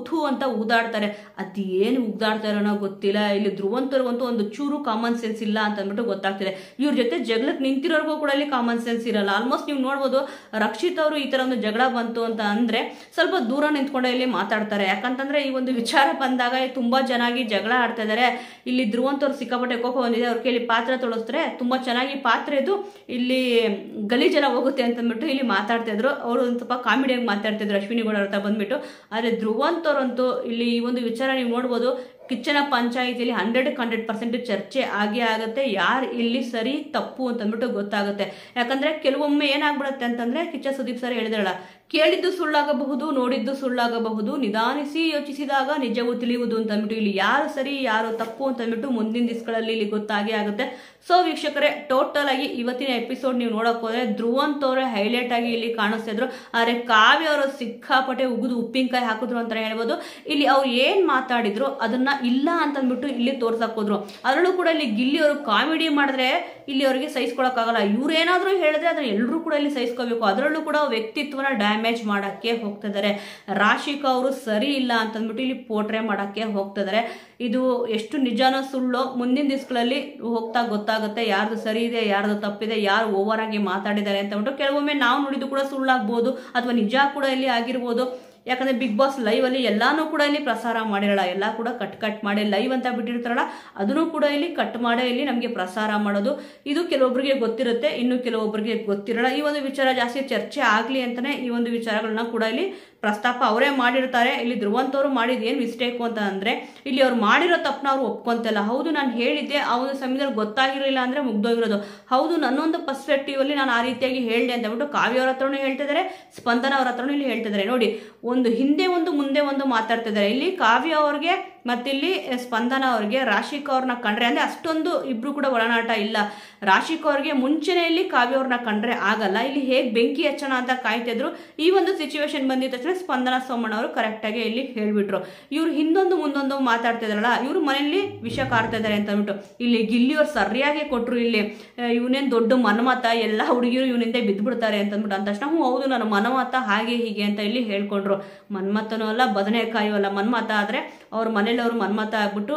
ಥೂ ಅಂತ ಉದಾಡ್ತಾರೆ. ಅದೇನು ಉದಾಡ್ತಾ ಇರೋನೋ ಗೊತ್ತಿಲ್ಲ. ಇಲ್ಲಿ ಧ್ರುವಂತವ್ರಿಗಂತೂ ಒಂದು ಚೂರು ಕಾಮನ್ ಸೆನ್ಸ್ ಇಲ್ಲ ಅಂತ ಅಂದ್ಬಿಟ್ಟು ಗೊತ್ತಾಗ್ತಿದೆ. ಇವ್ರ ಜೊತೆ ಜಗಳಕ್ಕೆ ನಿಂತಿರೋರ್ಗೂ ಕೂಡ ಇಲ್ಲಿ ಕಾಮನ್ ಸೆನ್ಸ್ ಇರಲ್ಲ. ಆಲ್ಮೋಸ್ಟ್ ನೀವು ನೋಡ್ಬೋದು, ರಕ್ಷಿತ್ ಅವರು ಈ ತರ ಒಂದು ಜಗಳ ಬಂತು ಅಂತ ಅಂದ್ರೆ ಸ್ವಲ್ಪ ದೂರ ನಿಂತ್ಕೊಂಡೆ ಇಲ್ಲಿ ಮಾತಾಡ್ತಾರೆ. ಯಾಕಂತಂದ್ರೆ ಈ ಒಂದು ವಿಚಾರ ಬಂದಾಗ ತುಂಬಾ ಚೆನ್ನಾಗಿ ಜಗಳ ಆಡ್ತಾ ಇದಾರೆ. ಇಲ್ಲಿ ಧ್ರುವಂತ್ ಅವ್ರು ಸಿಕ್ಕಾಪಟ್ಟೆ ಕೋಪ ಬಂದಿದೆ. ಅವ್ರ ಕೈಲಿ ಪಾತ್ರೆ ತೊಳಸ್ತಾರೆ, ತುಂಬಾ ಚೆನ್ನಾಗಿ ಪಾತ್ರೆ ಇದು ಇಲ್ಲಿ ಗಲೀಜೆಲ್ಲ ಹೋಗುತ್ತೆ ಅಂತ ಅಂದ್ಬಿಟ್ಟು ಇಲ್ಲಿ ಮಾತಾಡ್ತಾ ಇದ್ರು. ಅವರು ಒಂದು ಸ್ವಲ್ಪ ಕಾಮಿಡಿಯಾಗಿ ಮಾತಾಡ್ತಿದ್ರು ಅಶ್ವಿನಿ ಗೌಡ ಹತ್ರ ಬಂದ್ಬಿಟ್ಟು. ಆದ್ರೆ ಧ್ರುವಂತ್ ಅವರಂತೂ ಇಲ್ಲಿ ಈ ಒಂದು ವಿಚಾರ ನೀವು ನೋಡ್ಬೋದು, ಕಿಚ್ಚನ ಪಂಚಾಯಿತಿಯಲ್ಲಿ 100% ಚರ್ಚೆ ಆಗೇ ಆಗುತ್ತೆ. ಯಾರು ಇಲ್ಲಿ ಸರಿ ತಪ್ಪು ಅಂತಂದ್ಬಿಟ್ಟು ಗೊತ್ತಾಗುತ್ತೆ. ಯಾಕಂದ್ರೆ ಕೆಲವೊಮ್ಮೆ ಏನಾಗ್ಬಿಡುತ್ತೆ ಅಂತಂದ್ರೆ, ಕಿಚ್ಚ ಸುದೀಪ್ ಸರ್ ಹೇಳಿದ್ರಲ್ಲ, ಕೇಳಿದ್ದು ಸುಳ್ಳಾಗಬಹುದು, ನೋಡಿದ್ದು ಸುಳ್ಳಾಗಬಹುದು, ನಿಧಾನಿಸಿ ಯೋಚಿಸಿದಾಗ ನಿಜವೂ ತಿಳಿಯುವುದು ಅಂತಂದ್ಬಿಟ್ಟು ಇಲ್ಲಿ ಯಾರು ಸರಿ ಯಾರು ತಪ್ಪು ಅಂತಂದ್ಬಿಟ್ಟು ಮುಂದಿನ ದಿವಸಗಳಲ್ಲಿ ಇಲ್ಲಿ ಗೊತ್ತಾಗೇ ಆಗುತ್ತೆ. ಸೊ ವೀಕ್ಷಕರೇ, ಟೋಟಲ್ ಆಗಿ ಇವತ್ತಿನ ಎಪಿಸೋಡ್ ನೀವು ನೋಡಕ್ ಹೋದ್ರೆ ಧ್ರುವಂತ್ ಅವರೇ ಹೈಲೈಟ್ ಆಗಿ ಇಲ್ಲಿ ಕಾಣಿಸ್ತಾ ಇದ್ರು. ಆದ್ರೆ ಕಾವ್ಯ ಅವರು ಸಿಕ್ಕಾಪಟ್ಟೆ ಉಗಿದು ಉಪ್ಪಿನಕಾಯಿ ಹಾಕಿದ್ರು ಅಂತ ಹೇಳ್ಬೋದು. ಇಲ್ಲಿ ಅವ್ರು ಏನ್ ಮಾತಾಡಿದ್ರು ಅದನ್ನ ಇಲ್ಲ ಅಂತಂದ್ಬಿಟ್ಟು ಇಲ್ಲಿ ತೋರ್ಸಕ್ ಹೋದ್ರು. ಅದರಲ್ಲೂ ಕೂಡ ಇಲ್ಲಿ ಗಿಲ್ಲಿ ಅವರು ಕಾಮಿಡಿ ಮಾಡಿದ್ರೆ ಇಲ್ಲಿ ಅವರಿಗೆ ಸಹಿಸ್ಕೊಳಕ್ ಆಗಲ್ಲ. ಇವ್ರೇನಾದ್ರೂ ಹೇಳಿದ್ರೆ ಅದನ್ನ ಎಲ್ಲರೂ ಕೂಡ ಇಲ್ಲಿ ಸಹಿಸ್ಕೋಬೇಕು. ಅದರಲ್ಲೂ ಕೂಡ ವ್ಯಕ್ತಿತ್ವನ ಡ್ಯಾಮೇಜ್ ಮಾಡಕ್ಕೆ ಹೋಗ್ತಿದ್ದಾರೆ. ರಾಶಿಕಾ ಅವರು ಸರಿ ಇಲ್ಲ ಅಂತಂದ್ಬಿಟ್ಟು ಇಲ್ಲಿ ಪೋಟ್ರೆ ಮಾಡಕ್ಕೆ ಹೋಗ್ತಿದ್ದಾರೆ. ಇದು ಎಷ್ಟು ನಿಜಾನೋ ಸುಳ್ಳೋ ಮುಂದಿನ ದಿವಸಗಳಲ್ಲಿ ಹೋಗ್ತಾ ಗೊತ್ತಾಗುತ್ತೆ. ಯಾರ್ದು ಸರಿ ಇದೆ, ಯಾರ್ದು ತಪ್ಪಿದೆ, ಯಾರು ಓವರ್ ಆಗಿ ಮಾತಾಡಿದ್ದಾರೆ ಅಂತ ಕೆಲವೊಮ್ಮೆ ನಾವು ನೋಡಿದ್ದು ಕೂಡ ಸುಳ್ಳಾಗ್ಬೋದು ಅಥವಾ ನಿಜ ಕೂಡ ಇಲ್ಲಿ ಆಗಿರ್ಬೋದು. ಯಾಕಂದ್ರೆ ಬಿಗ್ ಬಾಸ್ ಲೈವ್ ಅಲ್ಲಿ ಎಲ್ಲಾನು ಕೂಡ ಇಲ್ಲಿ ಪ್ರಸಾರ ಮಾಡಿರಲ್ಲ, ಎಲ್ಲ ಕೂಡ ಕಟ್ ಮಾಡಿ ಲೈವ್ ಅಂತ ಬಿಟ್ಟಿರ್ತಾರಲ್ಲ, ಅದನ್ನು ಕೂಡ ಇಲ್ಲಿ ಕಟ್ ಮಾಡೇ ಇಲ್ಲಿ ನಮಗೆ ಪ್ರಸಾರ ಮಾಡೋದು. ಇದು ಕೆಲವೊಬ್ಬರಿಗೆ ಗೊತ್ತಿರುತ್ತೆ, ಇನ್ನು ಕೆಲವೊಬ್ಬರಿಗೆ ಗೊತ್ತಿರಲ್ಲ. ಈ ಒಂದು ವಿಚಾರ ಜಾಸ್ತಿ ಚರ್ಚೆ ಆಗ್ಲಿ ಅಂತಾನೆ ಈ ಒಂದು ವಿಚಾರಗಳನ್ನ ಕೂಡ ಇಲ್ಲಿ ಪ್ರಸ್ತಾಪ ಅವರೇ ಮಾಡಿರ್ತಾರೆ. ಇಲ್ಲಿ ಧ್ರುವಂತ್ ಅವರು ಮಾಡಿದ ಏನ್ ಮಿಸ್ಟೇಕು ಅಂತ ಅಂದ್ರೆ, ಇಲ್ಲಿ ಅವ್ರು ಮಾಡಿರೋ ತಪ್ಪನ ಅವ್ರು ಒಪ್ಕೊಂತಲ್ಲ. ಹೌದು ನಾನು ಹೇಳಿದ್ದೆ, ಆ ಒಂದು ಸಮಯದಲ್ಲಿ ಗೊತ್ತಾಗಿರಲಿಲ್ಲ ಅಂದ್ರೆ ಮುಗ್ದೋಗಿರೋದು. ಹೌದು ನನ್ನೊಂದು ಪರ್ಸ್ಪೆಕ್ಟಿವ್ ಅಲ್ಲಿ ನಾನು ಆ ರೀತಿಯಾಗಿ ಹೇಳಿದೆ ಅಂತ ಹೇಳ್ಬಿಟ್ಟು ಕಾವ್ಯ ಅವ್ರ ಹತ್ರನೂ ಹೇಳ್ತಿದ್ದಾರೆ, ಸ್ಪಂದನ ಅವ್ರ ಹತ್ರನೂ ಇಲ್ಲಿ ಹೇಳ್ತಿದ್ದಾರೆ. ನೋಡಿ, ಒಂದು ಹಿಂದೆ ಒಂದು ಮುಂದೆ ಒಂದು ಮಾತಾಡ್ತಿದ್ದಾರೆ. ಇಲ್ಲಿ ಕಾವ್ಯ ಅವ್ರಿಗೆ ಮತ್ತಿಲ್ಲಿ ಸ್ಪಂದನ ಅವ್ರಿಗೆ ರಾಶಿಕಾ ಅವ್ರನ್ನ ಕಂಡ್ರೆ ಅಂದ್ರೆ ಅಷ್ಟೊಂದು ಇಬ್ರು ಕೂಡ ಒಳನಾಟ ಇಲ್ಲ. ರಾಶಿಕಾ ಅವ್ರಿಗೆ ಮುಂಚೆನೆ ಇಲ್ಲಿ ಕಾವ್ಯ ಅವ್ರನ್ನ ಕಂಡ್ರೆ ಆಗಲ್ಲ. ಇಲ್ಲಿ ಹೇಗ್ ಬೆಂಕಿ ಹಚ್ಚೋಣ ಅಂತ ಕಾಯ್ತಿದ್ರು. ಈ ಒಂದು ಸಿಚುವೇಶನ್ ಬಂದಿದ ತಕ್ಷಣ ಸ್ಪಂದನ ಸೋಮಣ್ಣ ಅವರು ಕರೆಕ್ಟ್ ಆಗಿ ಇಲ್ಲಿ ಹೇಳ್ಬಿಟ್ರು. ಇವ್ರು ಹಿಂದೊಂದು ಮುಂದೊಂದು ಮಾತಾಡ್ತಿದಾರಲ್ಲ, ಇವ್ರು ಮನೆಯಲ್ಲಿ ವಿಷ ಕಾರ್ತಾ ಇದಾರೆ ಅಂತ ಅಂದ್ಬಿಟ್ಟು ಇಲ್ಲಿ ಗಿಲ್ಲಿಯವ್ರು ಸರಿಯಾಗಿ ಕೊಟ್ರು. ಇಲ್ಲಿ ಇವನೇನ್ ದೊಡ್ಡ ಮನ್ಮತ, ಎಲ್ಲ ಹುಡುಗಿರು ಇವನಿಂದ ಬಿದ್ದ್ಬಿಡ್ತಾರೆ ಅಂತ ಅಂದ್ಬಿಟ್ಟು ಅಂದ ತಕ್ಷಣ ಹೌದು ನಾನು ಮನ್ಮತ ಹಾಗೆ ಹೀಗೆ ಅಂತ ಇಲ್ಲಿ ಹೇಳ್ಕೊಂಡ್ರು. ಮನ್ಮತನೂ ಅಲ್ಲ ಬದನೆಕಾಯೂ ಅಲ್ಲ, ಮನ್ಮತ ಆದ್ರೆ ಅವ್ರ ಮನೇಲಿ ಅವ್ರು ಮನ್ಮತ ಆಗ್ಬಿಟ್ಟು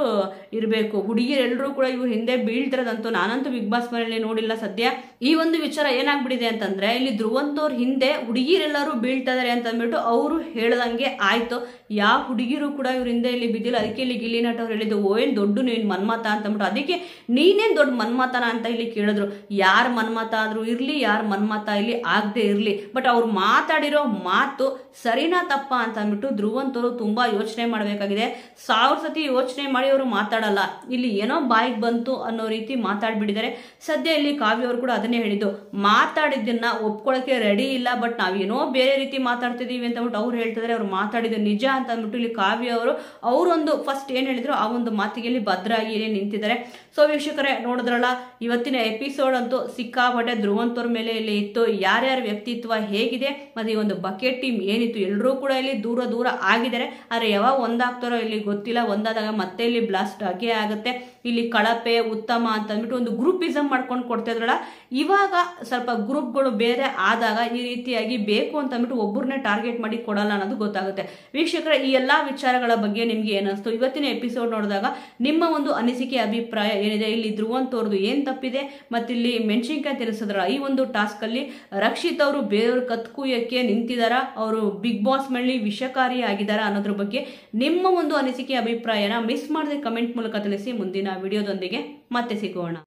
ಇರಬೇಕು. ಹುಡುಗಿರೆಲ್ಲರೂ ಕೂಡ ಇವ್ರು ಹಿಂದೆ ಬೀಳ್ತಿರೋದಂತೂ ನಾನಂತೂ ಬಿಗ್ ಬಾಸ್ ಮನೆಯಲ್ಲಿ ನೋಡಿಲ್ಲ ಸದ್ಯ. ಈ ಒಂದು ವಿಚಾರ ಏನಾಗ್ಬಿಟ್ಟಿದೆ ಅಂತಂದ್ರೆ, ಇಲ್ಲಿ ಧ್ರುವಂತ್ ಅವ್ರ ಹಿಂದೆ ಹುಡುಗಿರೆಲ್ಲರೂ ಬೀಳ್ತಾ ಇದಾರೆ ಅಂತ ಅಂದ್ಬಿಟ್ಟು ಅವರು ಹೇಳ್ದಂಗೆ ಆಯ್ತು. ಯಾವ ಹುಡುಗಿರು ಕೂಡ ಇವ್ರ ಹಿಂದೆ ಇಲ್ಲಿ ಬಿದ್ದಿಲ್ಲ. ಅದಕ್ಕೆ ಇಲ್ಲಿ ಗಿಲ್ಲಿ ನಟ ಅವ್ರು ಹೇಳಿದ್ದು, ಏನ್ ದೊಡ್ಡ ನೀನ್ ಮನ್ಮತ ಅಂತ ಅಂದ್ಬಿಟ್ಟು, ಅದಕ್ಕೆ ನೀನೇನ್ ದೊಡ್ಡ ಮನ್ಮತನ ಅಂತ ಇಲ್ಲಿ ಕೇಳಿದ್ರು. ಯಾರ ಮನ್ಮತ ಆದ್ರೂ ಇರ್ಲಿ, ಯಾರ ಮನ್ಮತ ಇಲ್ಲಿ ಆಗದೆ ಇರ್ಲಿ, ಬಟ್ ಅವ್ರು ಮಾತಾಡಿರೋ ಮಾತು ಸರಿನಾ ತಪ್ಪ ಅಂತ ಅಂದ್ಬಿಟ್ಟು ಧ್ರುವಂತ್ ಅವರು ತುಂಬಾ ಯೋಚನೆ ಮಾಡ್ಬೇಕಾಗಿದೆ. 1000 ಸತಿ ಯೋಚನೆ ಮಾಡಿ ಅವರು ಮಾತಾಡಲ್ಲ. ಇಲ್ಲಿ ಏನೋ ಬಾಯಿಗೆ ಬಂತು ಅನ್ನೋ ರೀತಿ ಮಾತಾಡ್ಬಿಟ್ಟಿದ್ದಾರೆ. ಸದ್ಯ ಇಲ್ಲಿ ಕಾವ್ಯ ಅವರು ಕೂಡ ಅದನ್ನೇ ಹೇಳಿದ್ದು, ಮಾತಾಡಿದ್ದನ್ನ ಒಪ್ಕೊಳಕ್ಕೆ ರೆಡಿ ಇಲ್ಲ, ಬಟ್ ನಾವೇನೋ ಬೇರೆ ರೀತಿ ಮಾತಾಡ್ತಿದೀವಿ ಅಂತ ಅಂದ್ಬಿಟ್ಟು ಅವ್ರು ಹೇಳ್ತಿದ್ದಾರೆ. ಅವ್ರು ಮಾತಾಡಿದ್ದು ನಿಜ ಅಂತ ಅಂದ್ಬಿಟ್ಟು ಇಲ್ಲಿ ಕಾವ್ಯ ಅವರು ಅವರೊಂದು ಫಸ್ಟ್ ಏನ್ ಹೇಳಿದ್ರು ಆ ಒಂದು ಮಾತಿಗೆ ಇಲ್ಲಿ ಭದ್ರಾಗಿ ನಿಂತಿದ್ದಾರೆ. ಸೊ ವೀಕ್ಷಕರೇ, ನೋಡಿದ್ರಲ್ಲ, ಇವತ್ತಿನ ಎಪಿಸೋಡ್ ಅಂತೂ ಸಿಕ್ಕಾಪಟ್ಟೆ ಧ್ರುವಂತ್ ಅವ್ರ ಮೇಲೆ ಇಲ್ಲಿ ಇತ್ತು. ಯಾರ್ಯಾರ ವ್ಯಕ್ತಿತ್ವ ಹೇಗಿದೆ ಮತ್ತೆ ಈ ಒಂದು ಬಕೆಟ್ ಟೀಮ್ ಏನಿತ್ತು, ಎಲ್ಲರೂ ಕೂಡ ಇಲ್ಲಿ ದೂರ ಆಗಿದ್ದಾರೆ. ಆದ್ರೆ ಯಾವಾಗ ಒಂದಾಗ್ತಾರೋ ಇಲ್ಲಿ ಗೊತ್ತಿಲ್ಲ. ಒಂದಾದಾಗ ಮತ್ತೆ ಇಲ್ಲಿ ಬ್ಲಾಸ್ಟ್ ಆಗೇ ಆಗುತ್ತೆ. ಇಲ್ಲಿ ಕಳಪೆ ಉತ್ತಮ ಅಂತ ಅಂದ್ಬಿಟ್ಟು ಒಂದು ಗ್ರೂಪಿಸಮ್ ಮಾಡ್ಕೊಂಡು ಕೊಡ್ತಾ ಇದ್ರಲ್ಲ, ಇವಾಗ ಸ್ವಲ್ಪ ಗ್ರೂಪ್ಗಳು ಬೇರೆ ಆದಾಗ ಈ ರೀತಿಯಾಗಿ ಬೇಕು ಅಂತ ಅಂದ್ಬಿಟ್ಟು ಒಬ್ಬರನ್ನೇ ಟಾರ್ಗೆಟ್ ಮಾಡಿ ಕೊಡಲ್ಲ ಅನ್ನೋದು ಗೊತ್ತಾಗುತ್ತೆ. ವೀಕ್ಷಕರ, ಈ ಎಲ್ಲಾ ವಿಚಾರಗಳ ಬಗ್ಗೆ ನಿಮ್ಗೆ ಏನಿಸ್ತು ಇವತ್ತಿನ ಎಪಿಸೋಡ್ ನೋಡಿದಾಗ ನಿಮ್ಮ ಒಂದು ಅನಿಸಿಕೆ ಅಭಿಪ್ರಾಯ ಏನಿದೆ? ಇಲ್ಲಿ ಧ್ರುವಂತ್ ಅವ್ರದ್ದು ಏನ್ ತಪ್ಪಿದೆ, ಮತ್ತಿಲ್ಲಿ ಮೆಣಸಿನ್ಕಾಯಿ ತಿನ್ನಿಸಿದ್ರ ಈ ಒಂದು ಟಾಸ್ಕ್ ಅಲ್ಲಿ ರಕ್ಷಿತ್ ಅವರು ಬೇರೆಯವ್ರ ಕತ್ಕುಯಕ್ಕೆ ನಿಂತಿದಾರ, ಅವರು ಬಿಗ್ ಬಾಸ್ ಮೇಲೆ ವಿಷಕಾರಿ ಆಗಿದಾರ ಅನ್ನೋದ್ರ ಬಗ್ಗೆ ನಿಮ್ಮ ಒಂದು ಅನಿಸಿಕೆ ಅಭಿಪ್ರಾಯನ ಮಿಸ್ ಮಾಡದೆ ಕಮೆಂಟ್ ಮೂಲಕ ತಿಳಿಸಿ. ಮುಂದಿನ ವಿಡಿಯೋದೊಂದಿಗೆ ಮತ್ತೆ ಸಿಗೋಣ.